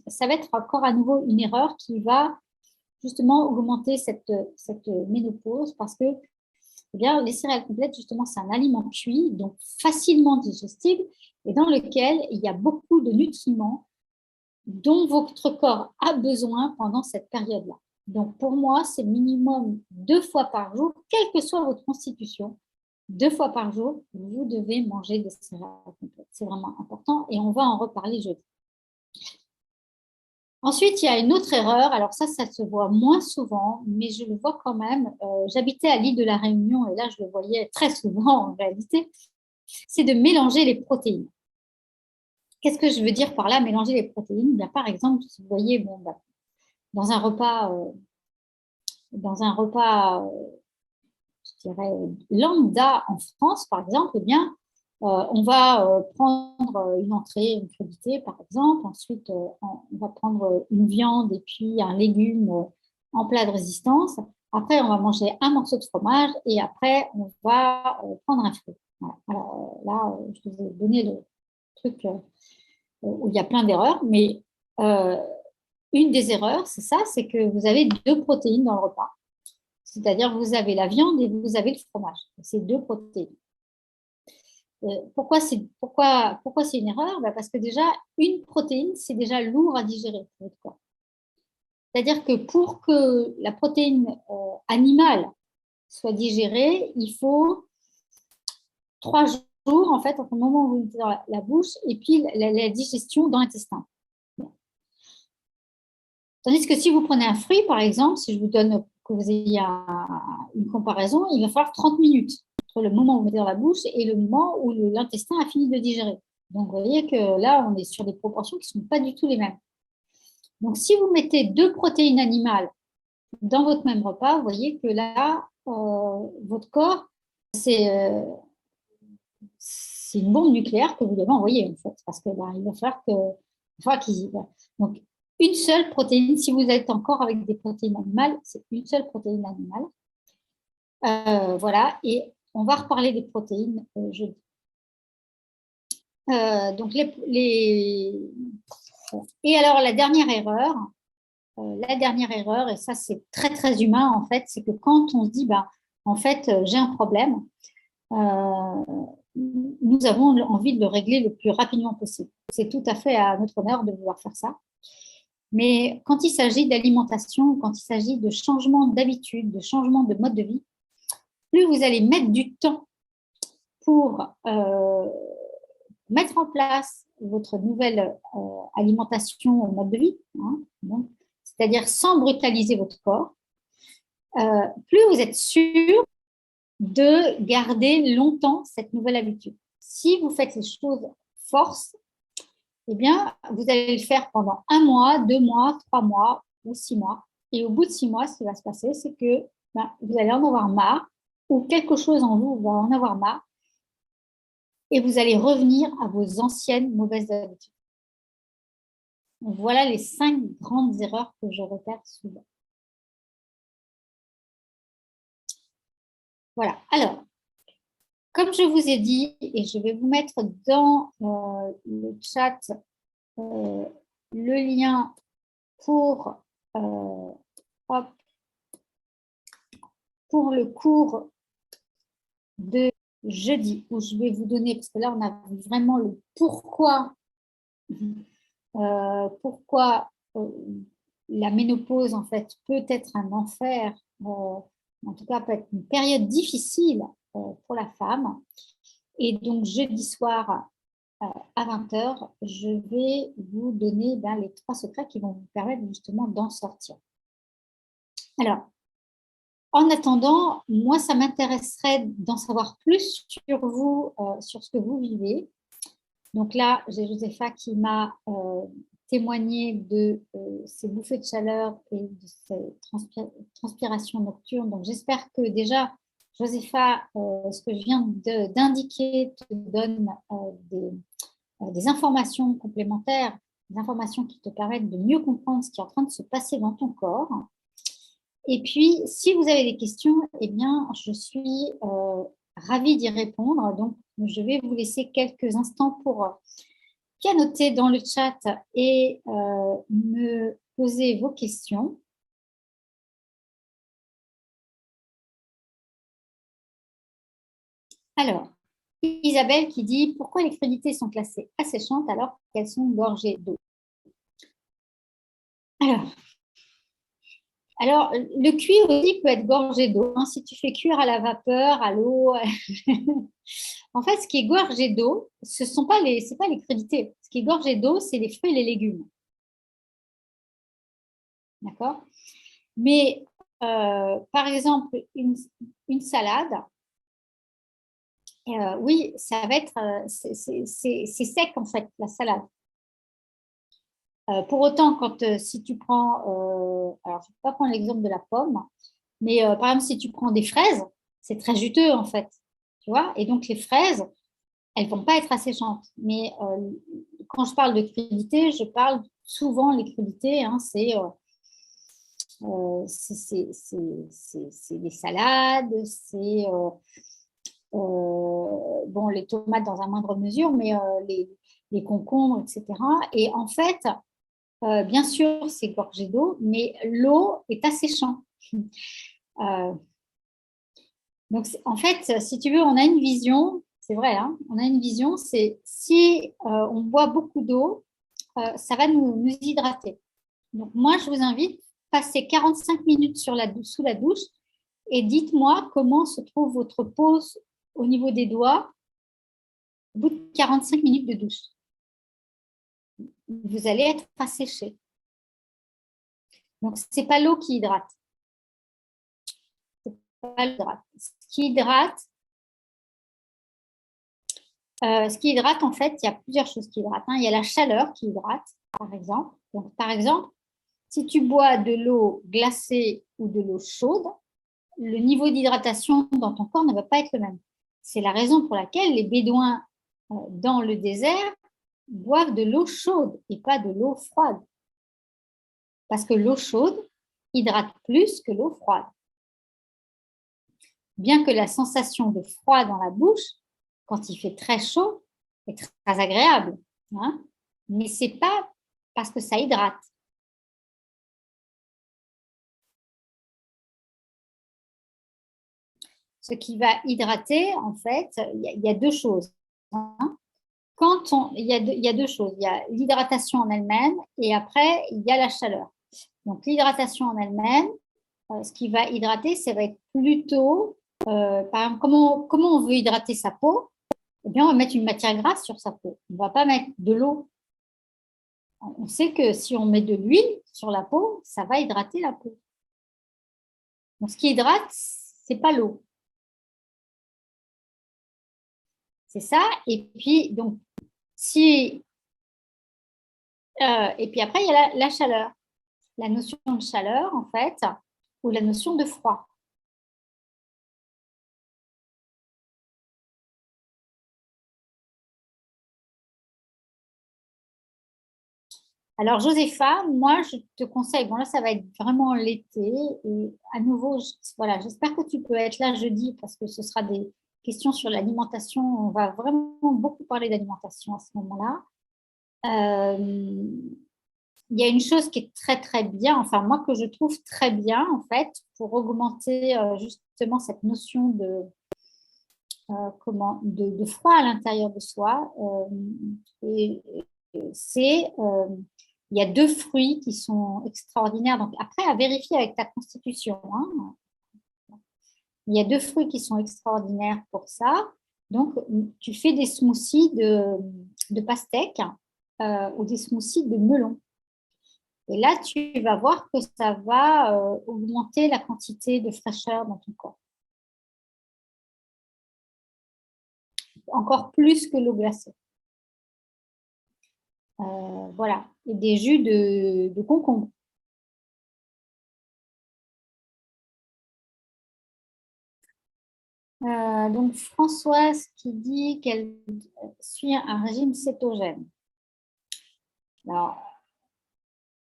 ça va être encore à nouveau une erreur qui va justement augmenter cette ménopause parce que eh bien, les céréales complètes, justement, c'est un aliment cuit, donc facilement digestible et dans lequel il y a beaucoup de nutriments dont votre corps a besoin pendant cette période-là. Donc, pour moi, c'est minimum 2 fois par jour, quelle que soit votre constitution. 2 fois par jour, vous devez manger des céréales complètes. C'est vraiment important et on va en reparler jeudi. Ensuite, il y a une autre erreur. Alors ça se voit moins souvent, mais je le vois quand même. J'habitais à l'île de la Réunion et là, je le voyais très souvent en réalité. C'est de mélanger les protéines. Qu'est-ce que je veux dire par là, mélanger les protéines? Bien, par exemple, si vous voyez, bon, bah, dans un repas, je dirais, lambda en France, par exemple, eh bien, on va prendre une entrée, une crudité, par exemple. Ensuite, on va prendre une viande et puis un légume en plat de résistance. Après, on va manger un morceau de fromage et après, on va prendre un fruit. Voilà. Alors là, je vous ai donné le truc où il y a plein d'erreurs, mais une des erreurs, c'est ça, c'est que vous avez 2 protéines dans le repas. C'est-à-dire vous avez la viande et vous avez le fromage. C'est 2 protéines. Pourquoi c'est une erreur? Parce que déjà, une protéine, c'est déjà lourd à digérer pour votre corps. C'est-à-dire que pour que la protéine animale soit digérée, il faut 3 jours, en fait, entre le moment où vous mettez dans la bouche et puis la digestion dans l'intestin. Tandis que si vous prenez un fruit, par exemple, si je vous donne que vous ayez une comparaison, il va falloir 30 minutes entre le moment où vous mettez dans la bouche et le moment où l'intestin a fini de digérer. Donc, vous voyez que là, on est sur des proportions qui ne sont pas du tout les mêmes. Donc, si vous mettez 2 protéines animales dans votre même repas, vous voyez que là, votre corps, c'est une bombe nucléaire que vous devez envoyer, en fait, parce que il va falloir qu'ils y vont. Donc, une seule protéine, si vous êtes encore avec des protéines animales, c'est une seule protéine animale. Voilà, et on va reparler des protéines jeudi. Donc Et alors, la dernière erreur, et ça c'est très très humain en fait, c'est que quand on se dit, en fait, j'ai un problème, nous avons envie de le régler le plus rapidement possible. C'est tout à fait à notre honneur de vouloir faire ça. Mais quand il s'agit d'alimentation, quand il s'agit de changement d'habitude, de changement de mode de vie, plus vous allez mettre du temps pour mettre en place votre nouvelle alimentation au mode de vie, hein, c'est-à-dire sans brutaliser votre corps, plus vous êtes sûr de garder longtemps cette nouvelle habitude. Si vous faites les choses force, eh bien, vous allez le faire pendant 1 mois, 2 mois, 3 mois ou 6 mois. Et au bout de 6 mois, ce qui va se passer, c'est que vous allez en avoir marre ou quelque chose en vous va en avoir marre et vous allez revenir à vos anciennes mauvaises habitudes. Donc, voilà les 5 grandes erreurs que je repère souvent. Voilà. Alors, comme je vous ai dit, et je vais vous mettre dans le chat le lien pour, pour le cours de jeudi, où je vais vous donner, parce que là, on a vraiment le pourquoi la ménopause, en fait, peut être un enfer, en tout cas, peut être une période difficile pour la femme. Et donc, jeudi soir, à 20h, je vais vous donner les 3 secrets qui vont vous permettre justement d'en sortir. Alors, en attendant, moi, ça m'intéresserait d'en savoir plus sur vous, sur ce que vous vivez. Donc là, j'ai Josepha qui m'a témoigné de ces bouffées de chaleur et de ces transpirations nocturnes. Donc j'espère que déjà, Josepha, ce que je viens d'indiquer te donne des informations complémentaires, des informations qui te permettent de mieux comprendre ce qui est en train de se passer dans ton corps. Et puis, si vous avez des questions, eh bien, je suis ravie d'y répondre. Donc, je vais vous laisser quelques instants pour pianoter dans le chat et me poser vos questions. Alors, Isabelle qui dit pourquoi les crudités sont classées asséchantes alors qu'elles sont gorgées d'eau. Alors, le cuir aussi peut être gorgé d'eau. Hein, si tu fais cuire à la vapeur, à l'eau. En fait, ce qui est gorgé d'eau, ce sont pas c'est pas les crudités. Ce qui est gorgé d'eau, c'est les fruits et les légumes. D'accord? Mais, par exemple, une salade, oui, ça va être, c'est sec en fait, la salade. Pour autant, si tu prends, alors je ne vais pas prendre l'exemple de la pomme, mais par exemple, si tu prends des fraises, c'est très juteux en fait, tu vois. Et donc les fraises, elles ne vont pas être asséchantes. Mais quand je parle de crudité, je parle souvent les crudités, hein, c'est des salades, c'est bon, les tomates dans une moindre mesure, mais les concombres, etc. Et en fait, bien sûr, c'est gorgé d'eau, mais l'eau est asséchante. Euh, donc, en fait, si tu veux, on a une vision, c'est vrai, hein, on a une vision, c'est si on boit beaucoup d'eau, ça va nous hydrater. Donc, moi, je vous invite à passer 45 minutes sous la douche et dites-moi comment se trouve votre peau au niveau des doigts au bout de 45 minutes de douche. Vous allez être asséché. Donc, ce n'est pas l'eau qui hydrate. Ce qui hydrate, en fait, il y a plusieurs choses qui hydratent. Hein. Il y a la chaleur qui hydrate, par exemple. Donc, par exemple, si tu bois de l'eau glacée ou de l'eau chaude, le niveau d'hydratation dans ton corps ne va pas être le même. C'est la raison pour laquelle les Bédouins dans le désert boivent de l'eau chaude et pas de l'eau froide. Parce que l'eau chaude hydrate plus que l'eau froide. Bien que la sensation de froid dans la bouche, quand il fait très chaud, est très agréable. Hein, mais ce n'est pas parce que ça hydrate. Ce qui va hydrater, en fait, il y a deux choses. Hein. Il y a deux choses. Il y a l'hydratation en elle-même et après, il y a la chaleur. Donc, l'hydratation en elle-même, ce qui va hydrater, ça va être plutôt, par exemple, comment on veut hydrater sa peau? Eh bien, on va mettre une matière grasse sur sa peau. On ne va pas mettre de l'eau. On sait que si on met de l'huile sur la peau, ça va hydrater la peau. Donc, ce qui hydrate, c'est pas l'eau. C'est ça. Et puis, donc, si. Et puis après, il y a la chaleur. La notion de chaleur, en fait, ou la notion de froid. Alors, Josépha, moi, je te conseille, bon là, ça va être vraiment l'été. Et à nouveau, voilà, j'espère que tu peux être là jeudi parce que ce sera des questions sur l'alimentation. On va vraiment beaucoup parler d'alimentation à ce moment-là. Euh, il y a une chose qui est très, très bien, enfin, moi, que je trouve très bien, en fait, pour augmenter justement cette notion de froid à l'intérieur de soi. Et c'est il y a deux fruits qui sont extraordinaires. Donc après, à vérifier avec ta constitution. Hein. Il y a deux fruits qui sont extraordinaires pour ça. Donc, tu fais des smoothies de pastèque ou des smoothies de melon. Et là, tu vas voir que ça va augmenter la quantité de fraîcheur dans ton corps. Encore plus que l'eau glacée. Voilà. Et des jus de concombre. Donc, Françoise qui dit qu'elle suit un régime cétogène. Alors,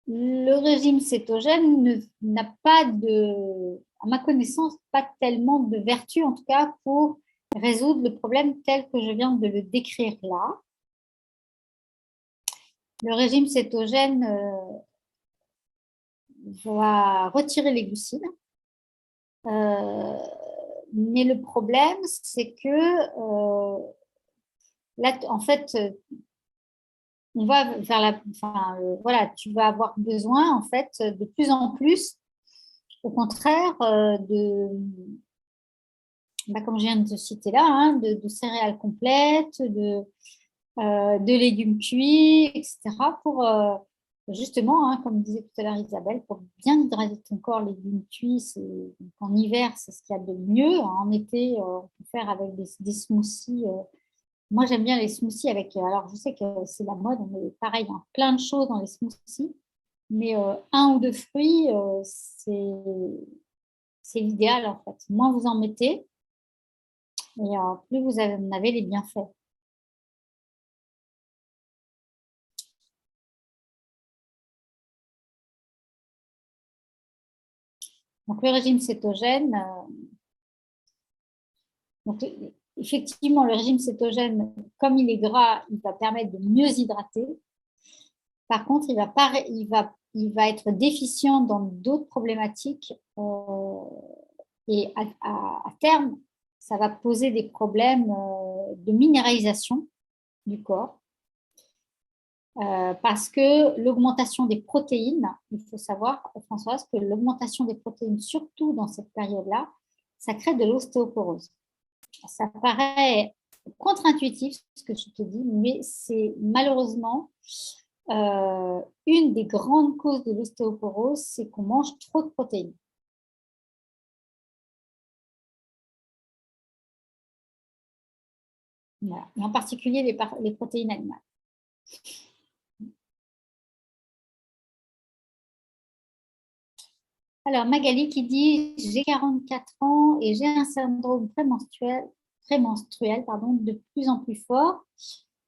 le régime cétogène n'a pas à ma connaissance, pas tellement de vertu, en tout cas, pour résoudre le problème tel que je viens de le décrire là. Le régime cétogène va retirer les glucides, mais le problème, c'est que là, en fait, on va vers la, enfin, voilà, tu vas avoir besoin, en fait, de plus en plus, au contraire, comme je viens de te citer là, hein, de céréales complètes, de légumes cuits, etc. pour justement, hein, comme disait tout à l'heure Isabelle, pour bien hydrater ton corps. Les légumes cuits, en hiver, c'est ce qu'il y a de mieux. En été, on peut faire avec des smoothies. Moi, j'aime bien les smoothies avec. Alors, je sais que c'est la mode, on met pareil, hein, plein de choses dans les smoothies, mais un ou deux fruits, c'est l'idéal en fait. Moins vous en mettez, et plus vous en avez les bienfaits. Donc, le régime cétogène, donc, effectivement, le régime cétogène, comme il est gras, il va permettre de mieux hydrater. Par contre, il va être déficient dans d'autres problématiques et à terme, ça va poser des problèmes de minéralisation du corps parce que l'augmentation des protéines, il faut savoir, Françoise, que l'augmentation des protéines, surtout dans cette période-là, ça crée de l'ostéoporose. Ça paraît contre-intuitif ce que je te dis, mais c'est malheureusement une des grandes causes de l'ostéoporose, c'est qu'on mange trop de protéines. Voilà. Et en particulier les protéines animales. Alors, Magali qui dit, j'ai 44 ans et j'ai un syndrome prémenstruel de plus en plus fort,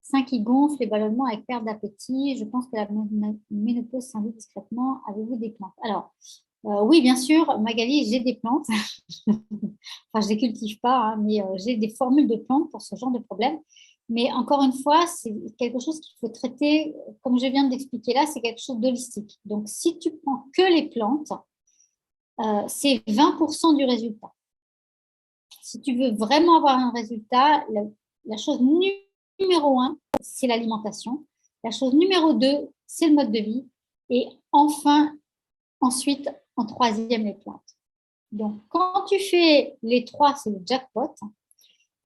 sein qui gonfle, les ballonnements avec perte d'appétit. Je pense que la ménopause s'invite discrètement. Avez-vous des plantes? Alors, oui, bien sûr, Magali, j'ai des plantes. Enfin, je ne les cultive pas, hein, mais j'ai des formules de plantes pour ce genre de problème. Mais encore une fois, c'est quelque chose qu'il faut traiter, comme je viens d'expliquer là, c'est quelque chose d'holistique. Donc, si tu prends que les plantes, c'est 20% du résultat. Si tu veux vraiment avoir un résultat, la chose numéro un, c'est l'alimentation. La chose numéro deux, c'est le mode de vie. Et enfin, ensuite, en troisième, les plantes. Donc, quand tu fais les trois, c'est le jackpot.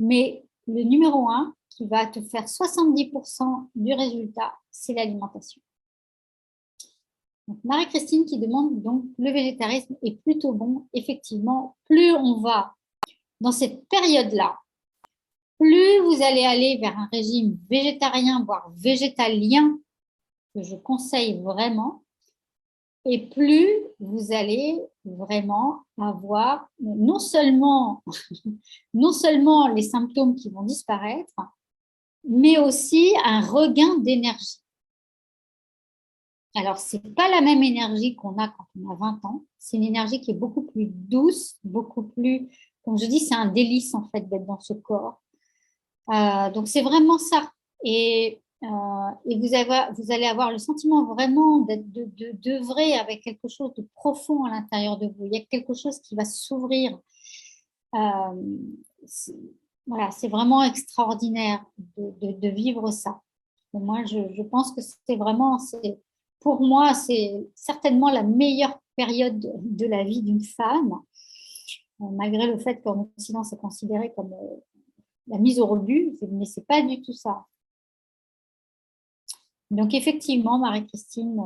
Mais le numéro un, qui va te faire 70% du résultat, c'est l'alimentation. Marie-Christine qui demande donc le végétarisme est plutôt bon. Effectivement, plus on va dans cette période-là, plus vous allez aller vers un régime végétarien, voire végétalien, que je conseille vraiment, et plus vous allez vraiment avoir non seulement les symptômes qui vont disparaître, mais aussi un regain d'énergie. Alors, ce n'est pas la même énergie qu'on a quand on a 20 ans. C'est une énergie qui est beaucoup plus douce, beaucoup plus, comme je dis, c'est un délice en fait d'être dans ce corps. Donc, c'est vraiment ça. Et vous allez avoir le sentiment vraiment d'œuvrer avec quelque chose de profond à l'intérieur de vous. Il y a quelque chose qui va s'ouvrir. Euh, c'est- voilà, c'est vraiment extraordinaire de vivre ça. Et moi, je pense que pour moi, c'est certainement la meilleure période de la vie d'une femme, malgré le fait qu'en Occident, c'est considéré comme la mise au rebut, mais c'est pas du tout ça. Donc effectivement, Marie-Christine,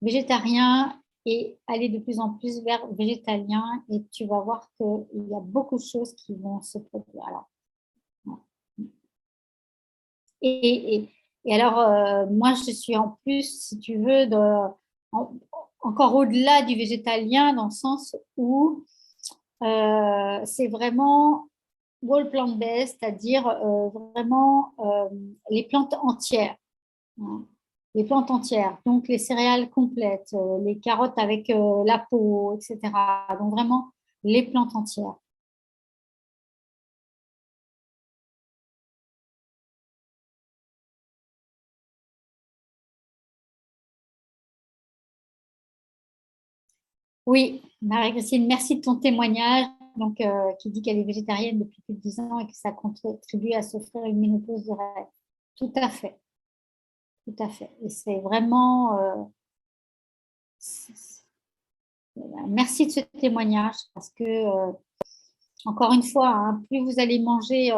végétarien et aller de plus en plus vers végétalien et tu vas voir qu'il y a beaucoup de choses qui vont se produire. Alors, et, et, et alors, moi, je suis en plus, si tu veux, en- encore au-delà du végétalien dans le sens où c'est vraiment whole plant-based, c'est-à-dire vraiment les plantes entières. Hein. Les plantes entières, donc les céréales complètes, les carottes avec la peau, etc. Donc vraiment les plantes entières. Oui, Marie-Christine, merci de ton témoignage. donc, qui dit qu'elle est végétarienne depuis plus de 10 ans et que ça contribue à s'offrir une ménopause de rêve. Tout à fait, tout à fait. Et c'est vraiment... merci de ce témoignage parce que, encore une fois, hein, plus vous allez manger,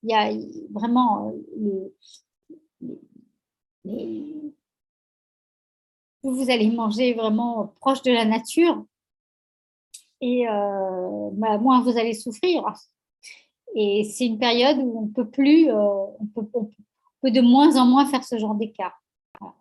il y a vraiment les- plus vous allez manger vraiment proche de la nature et moins vous allez souffrir. Et c'est une période où on peut plus, on peut de moins en moins faire ce genre d'écart. Voilà.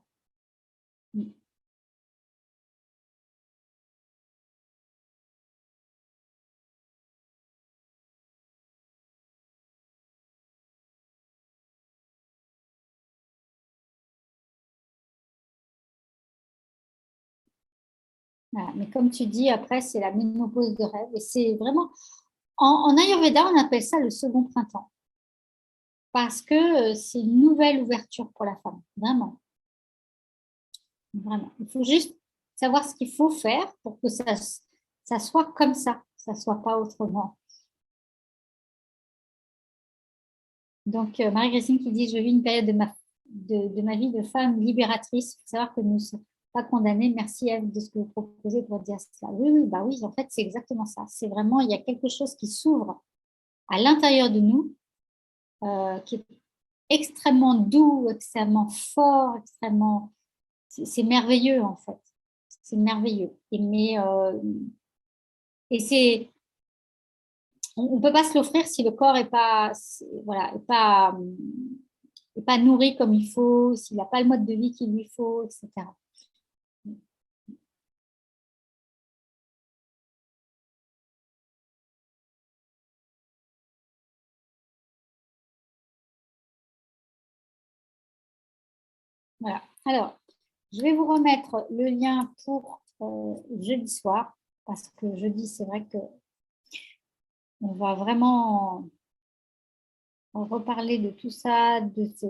Voilà. Mais comme tu dis, après, c'est la ménopause de rêve. Et c'est vraiment, en Ayurveda, on appelle ça le second printemps. Parce que c'est une nouvelle ouverture pour la femme. Vraiment. Vraiment. Il faut juste savoir ce qu'il faut faire pour que ça soit comme ça soit pas autrement. Donc, Marie-Christine qui dit, je vis une période de ma vie de femme libératrice. Il faut savoir que nous ne sommes pas condamnés. Merci Eve de ce que vous proposez pour dire cela. Oui, oui, bah oui, en fait, c'est exactement ça. C'est vraiment, il y a quelque chose qui s'ouvre à l'intérieur de nous, qui est extrêmement doux, extrêmement fort, extrêmement... C'est merveilleux, en fait. C'est merveilleux. Et c'est... On ne peut pas se l'offrir si le corps n'est pas, voilà, est pas nourri comme il faut, s'il n'a pas le mode de vie qu'il lui faut, etc. Voilà. Alors, je vais vous remettre le lien pour jeudi soir, parce que jeudi, c'est vrai que on va vraiment reparler de tout ça, de ce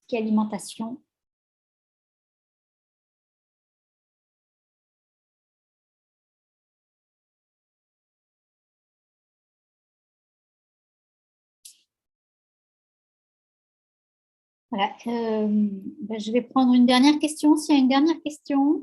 qui est alimentation. Voilà. Ben, je vais prendre une dernière question. S'il y a une dernière question.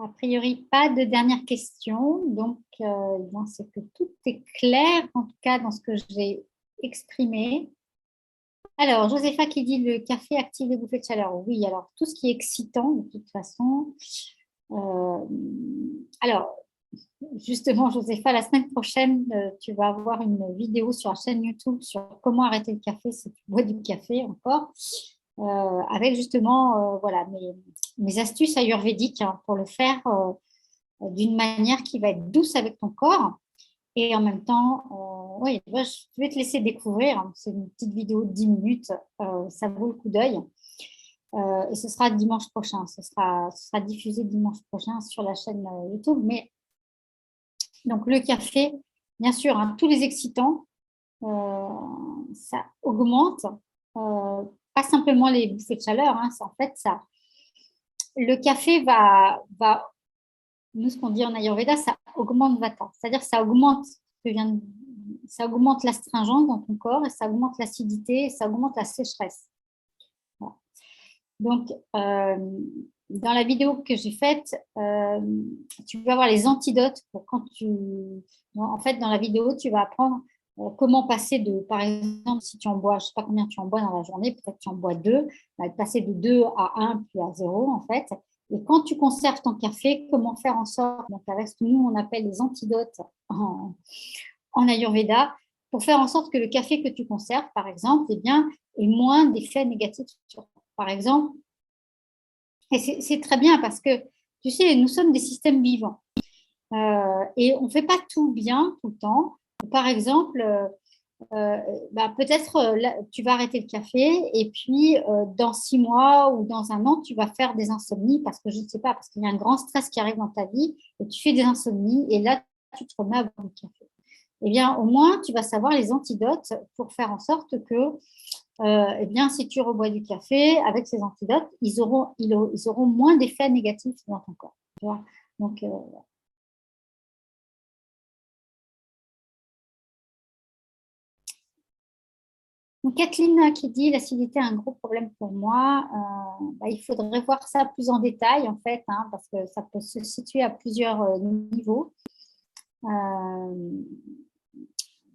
A priori, pas de dernière question. Donc, c'est que tout est clair, en tout cas dans ce que j'ai exprimé. Alors, Josépha qui dit le café active les bouffées de chaleur. Oui, alors tout ce qui est excitant, de toute façon. Euh, alors, justement, Josépha, la semaine prochaine, tu vas avoir une vidéo sur la chaîne YouTube sur comment arrêter le café si tu bois du café encore. Avec justement voilà, mes astuces ayurvédiques hein, pour le faire d'une manière qui va être douce avec ton corps. Et en même temps, oui, je vais te laisser découvrir. Hein. C'est une petite vidéo de 10 minutes. Ça vaut le coup d'œil. Et ce sera dimanche prochain. Ce sera diffusé dimanche prochain sur la chaîne YouTube. Mais donc, le café, bien sûr, hein, tous les excitants, euh, ça augmente. Pas simplement les bouffées de chaleur. Hein, en fait, le café nous, ce qu'on dit en Ayurveda, ça augmente Vata. C'est-à-dire ça augmente l'astringence dans ton corps et ça augmente l'acidité et ça augmente la sécheresse. Voilà. Donc, dans la vidéo que j'ai faite, tu vas voir les antidotes pour quand En fait, dans la vidéo, tu vas apprendre comment passer par exemple, si tu en bois, je ne sais pas combien tu en bois dans la journée, peut-être que tu en bois deux, bah, passer de 2 à 1 puis à 0 en fait. Et quand tu conserves ton café, comment faire en sorte, donc avec ce que nous on appelle les antidotes en Ayurveda, pour faire en sorte que le café que tu conserves, par exemple, eh bien, ait moins d'effets négatifs sur toi. Par exemple, et c'est très bien parce que, tu sais, nous sommes des systèmes vivants. Et on ne fait pas tout bien tout le temps. Par exemple, peut-être tu vas arrêter le café et puis dans 6 mois ou dans un an, tu vas faire des insomnies parce que je ne sais pas, parce qu'il y a un grand stress qui arrive dans ta vie et tu fais des insomnies et là, tu te remets à boire du café. Eh bien, au moins, tu vas savoir les antidotes pour faire en sorte que, eh bien, si tu rebois du café avec ces antidotes, ils auront moins d'effets négatifs dans ton corps. Tu vois. Donc, donc, Kathleen qui dit l'acidité est un gros problème pour moi. Il faudrait voir ça plus en détail en fait, hein, parce que ça peut se situer à plusieurs niveaux. Euh,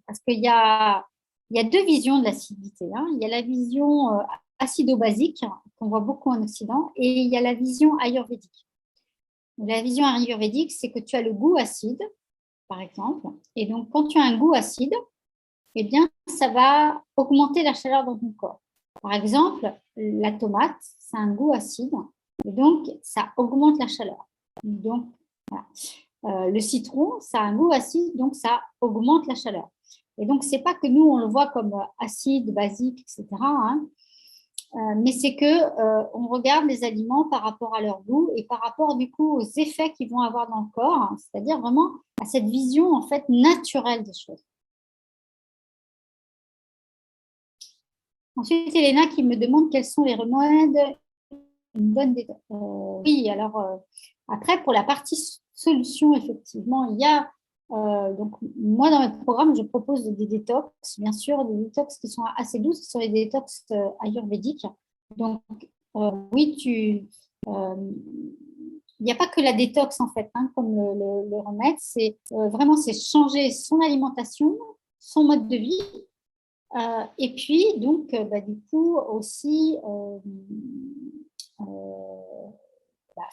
parce qu'il y a deux visions de l'acidité, hein. Il y a la vision acido-basique qu'on voit beaucoup en Occident et il y a la vision ayurvédique. La vision ayurvédique, c'est que tu as le goût acide, par exemple, et donc quand tu as un goût acide, eh bien, ça va augmenter la chaleur dans ton corps. Par exemple, la tomate, ça a un goût acide, et donc ça augmente la chaleur. Donc, voilà. Le citron, ça a un goût acide, donc ça augmente la chaleur. Et donc, c'est pas que nous, on le voit comme acide, basique, etc., hein, mais c'est que on regarde les aliments par rapport à leur goût et par rapport, du coup, aux effets qu'ils vont avoir dans le corps, hein, c'est-à-dire vraiment à cette vision, en fait, naturelle des choses. Ensuite, Elena qui me demande quels sont les remèdes. Une bonne oui, alors après, pour la partie solution, effectivement, il y a. Donc, moi, dans mes programmes, je propose des détox, bien sûr, des détox qui sont assez douces, qui sont les détox ayurvédiques. Donc, oui, il n'y a pas que la détox, en fait, hein, comme le remède. C'est vraiment, c'est changer son alimentation, son mode de vie et puis, donc, du coup, aussi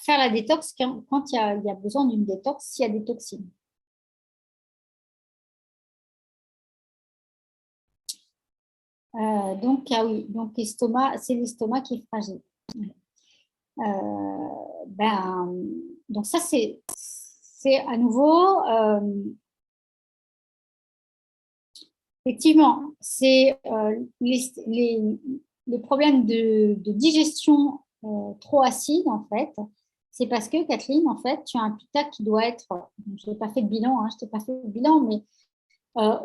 faire la détox quand il y a besoin d'une détox, s'il y a des toxines. Donc, ah oui, donc l'estomac, c'est l'estomac qui est fragile. Ben, donc ça, c'est à nouveau, effectivement, c'est les problèmes de digestion trop acide, en fait. C'est parce que, Kathleen, en fait, tu as un pita qui doit être, je n'ai pas fait de bilan, hein, je t'ai pas fait de bilan, mais euh,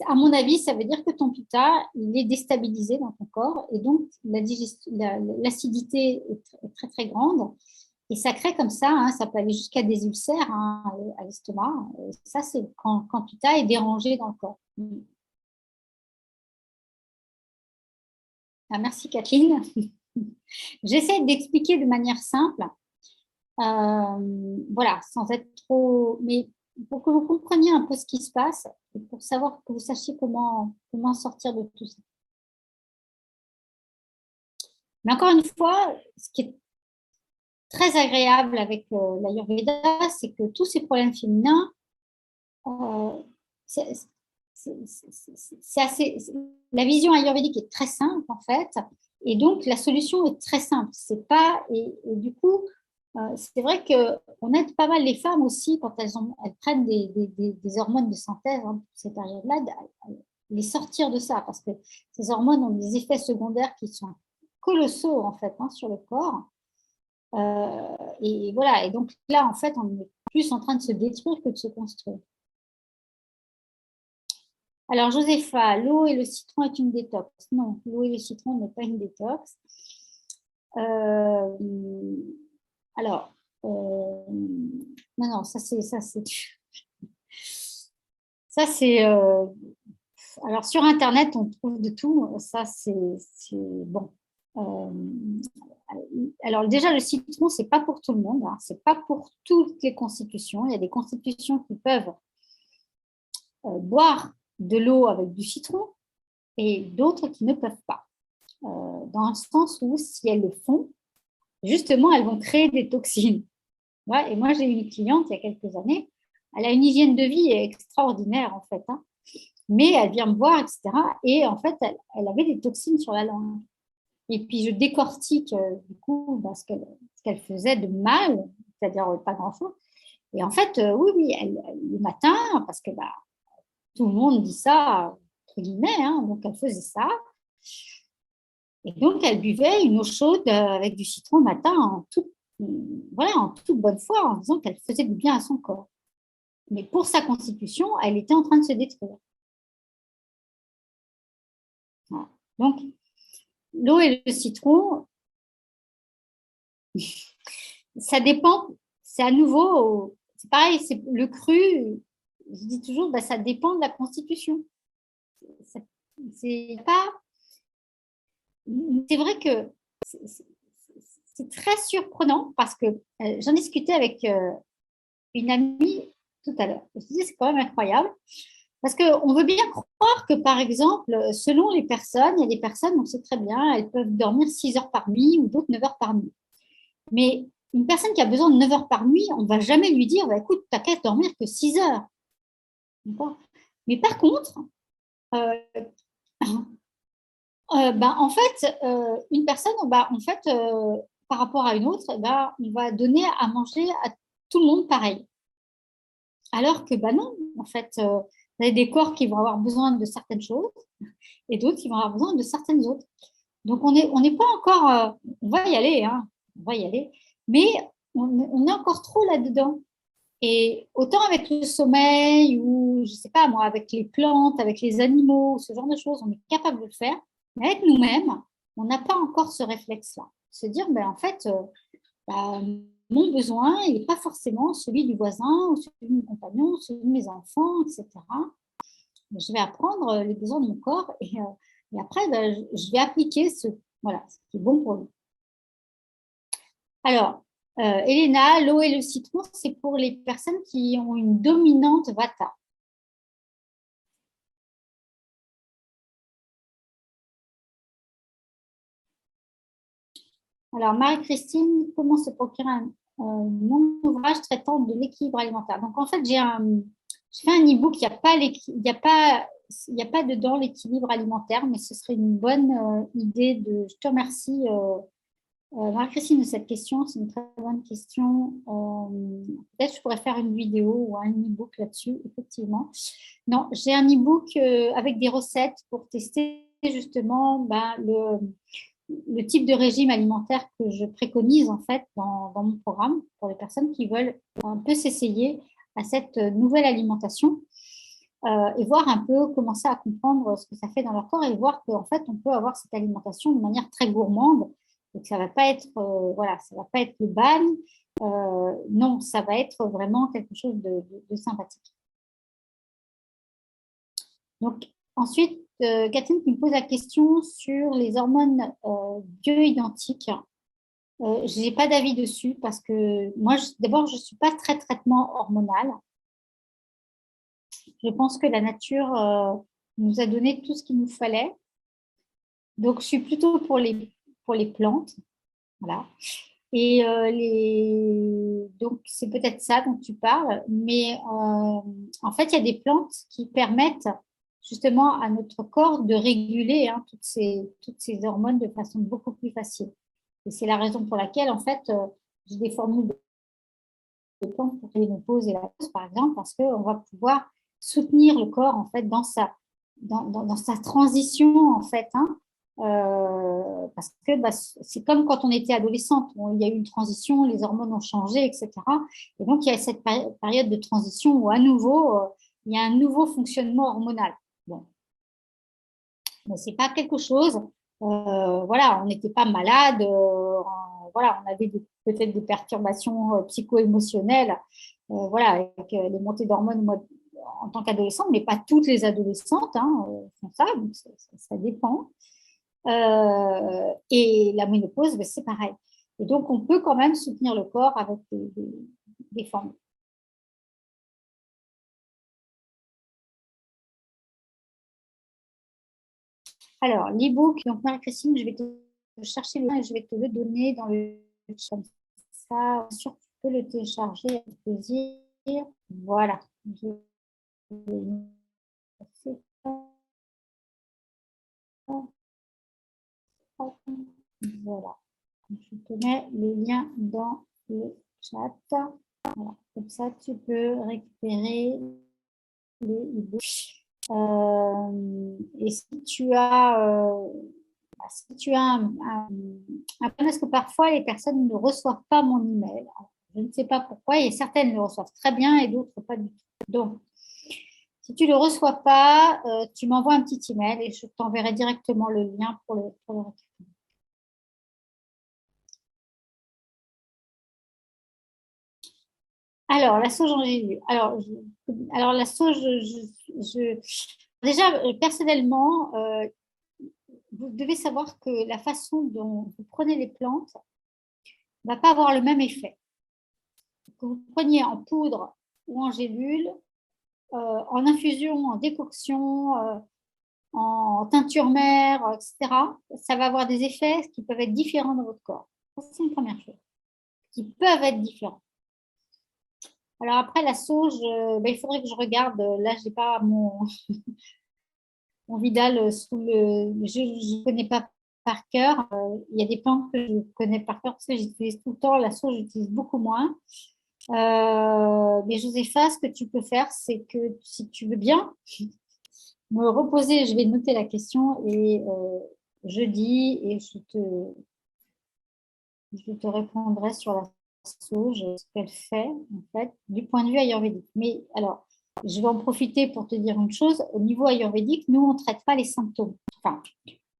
à mon avis, ça veut dire que ton pita, il est déstabilisé dans ton corps et donc l'acidité est très, très grande. Et ça crée comme ça, hein, ça peut aller jusqu'à des ulcères hein, à l'estomac. Et ça, c'est quand pita est dérangé dans le corps. Ah, merci Kathleen. J'essaie d'expliquer de manière simple, voilà, sans être trop, mais pour que vous compreniez un peu ce qui se passe et pour savoir que vous sachiez comment sortir de tout ça. Mais encore une fois, ce qui est très agréable avec l'Ayurveda, c'est que tous ces problèmes féminins, euh, c'est assez. La vision ayurvédique est très simple en fait, et donc la solution est très simple. C'est pas et du coup, c'est vrai que on aide pas mal les femmes aussi quand elles prennent des hormones de synthèse hein, pour cette période-là, les sortir de ça parce que ces hormones ont des effets secondaires qui sont colossaux en fait hein, sur le corps. Et voilà. Et donc là, en fait, on est plus en train de se détruire que de se construire. Alors, Josépha, l'eau et le citron est une détox. Non, l'eau et le citron n'est pas une détox. Euh, alors, non, non, ça c'est. Alors sur Internet, on trouve de tout. Ça c'est bon. Euh, alors déjà, le citron, c'est pas pour tout le monde. Hein. C'est pas pour toutes les constitutions. Il y a des constitutions qui peuvent boire de l'eau avec du citron et d'autres qui ne peuvent pas. Dans le sens où si elles le font, justement, elles vont créer des toxines. Ouais, et moi, j'ai eu une cliente il y a quelques années, elle a une hygiène de vie extraordinaire en fait, hein, mais elle vient me voir, etc. Et en fait, elle avait des toxines sur la langue. Et puis, je décortique du coup ce qu'elle faisait de mal, c'est-à-dire pas grand-chose. Et en fait, oui, oui, le matin, parce que bah, tout le monde dit ça, entre guillemets, hein, donc elle faisait ça. Et donc, elle buvait une eau chaude avec du citron le matin voilà, en toute bonne foi, en disant qu'elle faisait du bien à son corps. Mais pour sa constitution, elle était en train de se détruire. Voilà. Donc, l'eau et le citron, ça dépend, c'est à nouveau, c'est pareil, c'est le cru, je dis toujours, bah, ça dépend de la constitution. C'est pas, c'est vrai que c'est très surprenant parce que j'en discutais avec une amie tout à l'heure. Je me disais, c'est quand même incroyable parce qu'on veut bien croire que, par exemple, selon les personnes, il y a des personnes, on sait très bien, elles peuvent dormir 6 heures par nuit ou d'autres 9 heures par nuit. Mais une personne qui a besoin de 9 heures par nuit, on ne va jamais lui dire, bah, écoute, tu n'as qu'à dormir que 6 heures. Mais par contre, euh, en fait, une personne, en fait, par rapport à une autre, on va donner à manger à tout le monde pareil. Alors que non, en fait, il y a des corps qui vont avoir besoin de certaines choses et d'autres qui vont avoir besoin de certaines autres. Donc, on n'est pas encore, on va y aller, hein, on va y aller, mais on est encore trop là-dedans. Et autant avec le sommeil ou, je ne sais pas moi, avec les plantes, avec les animaux, ce genre de choses, on est capable de le faire. Mais avec nous-mêmes, on n'a pas encore ce réflexe-là. Se dire, en fait, bah, mon besoin, il n'est pas forcément celui du voisin ou celui de mon compagnon, celui de mes enfants, etc. Je vais apprendre les besoins de mon corps et après, je vais appliquer voilà, ce qui est bon pour lui. Alors, Elena, l'eau et le citron, c'est pour les personnes qui ont une dominante vata. Alors, Marie-Christine, comment se procurer mon ouvrage traitant de l'équilibre alimentaire? Donc, en fait, j'ai fait un e-book, il y a pas dedans l'équilibre alimentaire, mais ce serait une bonne idée je te remercie, Marie-Christine, de cette question. C'est une très bonne question. Peut-être je pourrais faire une vidéo ou un e-book là-dessus, effectivement. Non, j'ai un e-book avec des recettes pour tester justement le type de régime alimentaire que je préconise en fait dans mon programme pour les personnes qui veulent un peu s'essayer à cette nouvelle alimentation et voir un peu, commencer à comprendre ce que ça fait dans leur corps et voir qu'en fait, on peut avoir cette alimentation de manière très gourmande et que ça va pas être, voilà, ça va pas être le ban. Non, ça va être vraiment quelque chose de sympathique. Donc, ensuite, Catherine qui me pose la question sur les hormones bioidentiques. Je n'ai pas d'avis dessus parce que moi, d'abord, je ne suis pas très traitement hormonal. Je pense que la nature nous a donné tout ce qu'il nous fallait. Donc, je suis plutôt pour les plantes. Voilà. Et donc, c'est peut-être ça dont tu parles. Mais en fait, il y a des plantes qui permettent justement à notre corps de réguler toutes ces hormones de façon beaucoup plus facile. Et c'est la raison pour laquelle, en fait, j'ai des formules de plantes pour les ménopause et la pause, par exemple, parce qu'on va pouvoir soutenir le corps, en fait, dans sa transition, en fait, hein, parce que c'est comme quand on était adolescente, il y a eu une transition, les hormones ont changé, etc. Et donc, il y a cette période de transition où, à nouveau, il y a un nouveau fonctionnement hormonal. Bon, mais c'est pas quelque chose, voilà, on n'était pas malade, voilà, on avait peut-être des perturbations psycho-émotionnelles, voilà, avec les montées d'hormones en tant qu'adolescente, mais pas toutes les adolescentes hein, font ça, donc ça dépend. Et la ménopause, ben, c'est pareil. Et donc, on peut quand même soutenir le corps avec des formes. Alors, l'e-book, donc Marie-Christine, je vais te chercher le lien et je vais te le donner dans le chat. Comme ça, sûr, tu peux le télécharger avec plaisir. Voilà. Voilà. Je te mets le lien dans le chat. Voilà. Comme ça, tu peux récupérer les e-books. Et si tu as un problème, parce que parfois les personnes ne reçoivent pas mon email. Alors, je ne sais pas pourquoi, et certaines le reçoivent très bien et d'autres pas du tout. Donc, si tu ne le reçois pas, tu m'envoies un petit email et je t'enverrai directement le lien pour le récupérer. Alors, la sauge en gélu. Alors la sauge, déjà, personnellement, vous devez savoir que la façon dont vous prenez les plantes ne va pas avoir le même effet. Que vous preniez en poudre ou en gélule, en infusion, en décoction, en teinture mère, etc., ça va avoir des effets qui peuvent être différents dans votre corps. Ça, c'est une première chose. Qui peuvent être différents. Alors après, la sauge, il faudrait que je regarde. Là, je n'ai pas mon Vidal sous le. Je ne connais pas par cœur. Il y a des plantes que je connais par cœur parce que j'utilise tout le temps. La sauge, j'utilise beaucoup moins. Mais Josépha, ce que tu peux faire, c'est que si tu veux bien me reposer, je vais noter la question et jeudi, et je te répondrai sur la sauge, ce qu'elle fait, en fait, du point de vue ayurvédique. Mais alors, je vais en profiter pour te dire une chose. Au niveau ayurvédique, nous, on ne traite pas les symptômes. Enfin,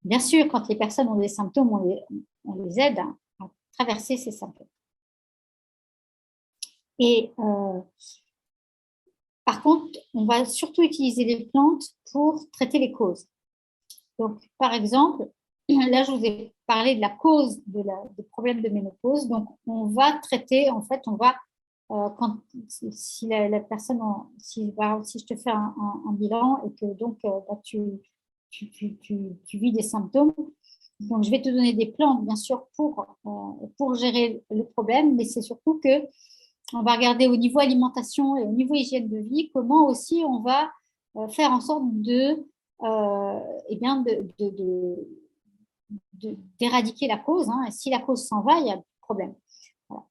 bien sûr, quand les personnes ont des symptômes, on les aide à traverser ces symptômes. Et par contre, on va surtout utiliser les plantes pour traiter les causes. Donc, par exemple, là, je vous ai parlé de la cause des problèmes de ménopause. Donc, on va traiter, en fait, si la personne, si je te fais un bilan et que donc tu vis des symptômes, donc je vais te donner des plantes, bien sûr, pour gérer le problème, mais c'est surtout que on va regarder au niveau alimentation et au niveau hygiène de vie, comment aussi on va faire en sorte eh bien d'éradiquer la cause. Hein. Et si la cause s'en va, il y a un problème. Voilà.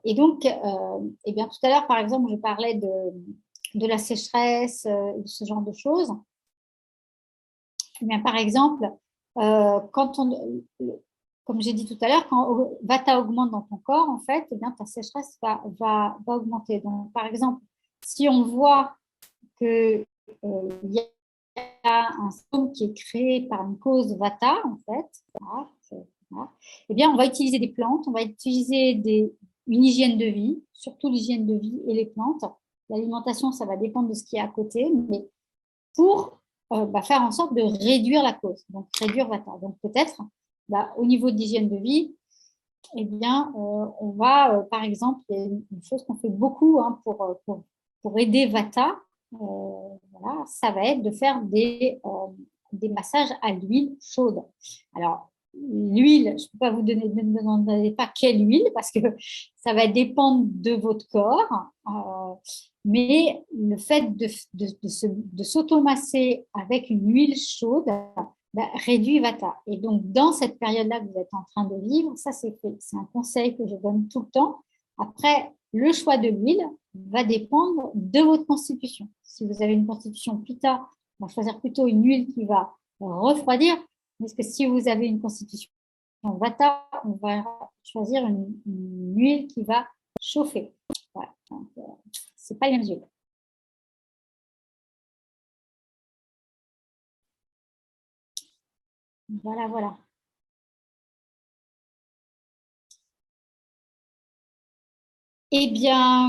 Et donc, eh bien, tout à l'heure, par exemple, je parlais de la sécheresse, de ce genre de choses. Eh bien, par exemple, comme j'ai dit tout à l'heure, quand Vata augmente dans ton corps, en fait, eh bien, ta sécheresse va augmenter. Donc, par exemple, si on voit qu'il y a un symptôme qui est créé par une cause Vata, en fait, voilà, eh bien, on va utiliser des plantes, on va utiliser une hygiène de vie, surtout l'hygiène de vie et les plantes. L'alimentation, ça va dépendre de ce qui est à côté, mais pour faire en sorte de réduire la cause, donc réduire Vata. Donc peut-être, au niveau de l'hygiène de vie, eh bien, on va, par exemple, il y a une chose qu'on fait beaucoup hein, pour aider Vata, voilà, ça va être de faire des massages à l'huile chaude. Alors, l'huile, je ne peux pas vous donner, ne me demandez pas quelle huile, parce que ça va dépendre de votre corps. Mais le fait de s'automasser avec une huile chaude réduit Vata. Et donc, dans cette période-là que vous êtes en train de vivre, ça c'est fait. C'est un conseil que je donne tout le temps. Après, le choix de l'huile va dépendre de votre constitution. Si vous avez une constitution Pitta, on va choisir plutôt une huile qui va refroidir. Parce que si vous avez une constitution Vata, on va choisir une huile qui va chauffer. Voilà. Donc, c'est pas les mêmes huiles. Voilà, voilà. Eh bien,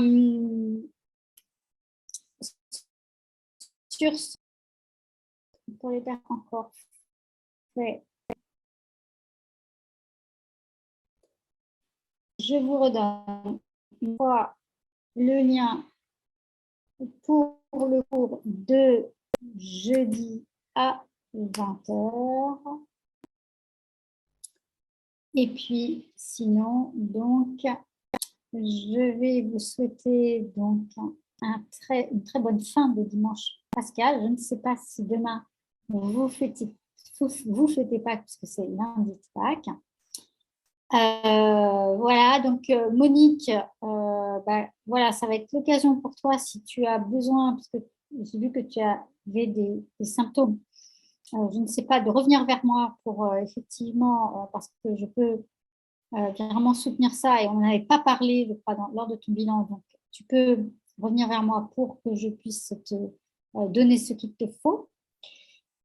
sur ce, pour les personnes encore fait, je vous redonne une fois le lien pour le cours de jeudi à 20h. Et puis, sinon, donc, je vais vous souhaiter donc une très bonne fin de dimanche pascal. Je ne sais pas si demain vous fêtez Pâques, puisque c'est lundi de Pâques. Voilà, donc Monique, voilà, ça va être l'occasion pour toi si tu as besoin, parce que j'ai vu que tu avais des symptômes, je ne sais pas, de revenir vers moi pour effectivement, parce que je peux vraiment soutenir ça et on n'avait pas parlé, je crois, lors de ton bilan, donc tu peux revenir vers moi pour que je puisse te donner ce qu'il te faut.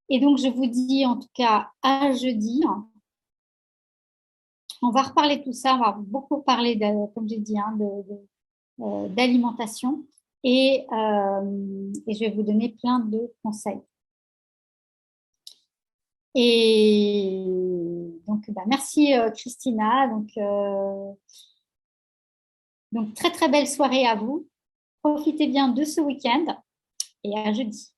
Et donc, je vous dis en tout cas à jeudi. On va reparler de tout ça, on va beaucoup parler, comme j'ai dit, hein, d'alimentation et je vais vous donner plein de conseils. Et donc, merci Christina. Donc, très très belle soirée à vous. Profitez bien de ce week-end et à jeudi.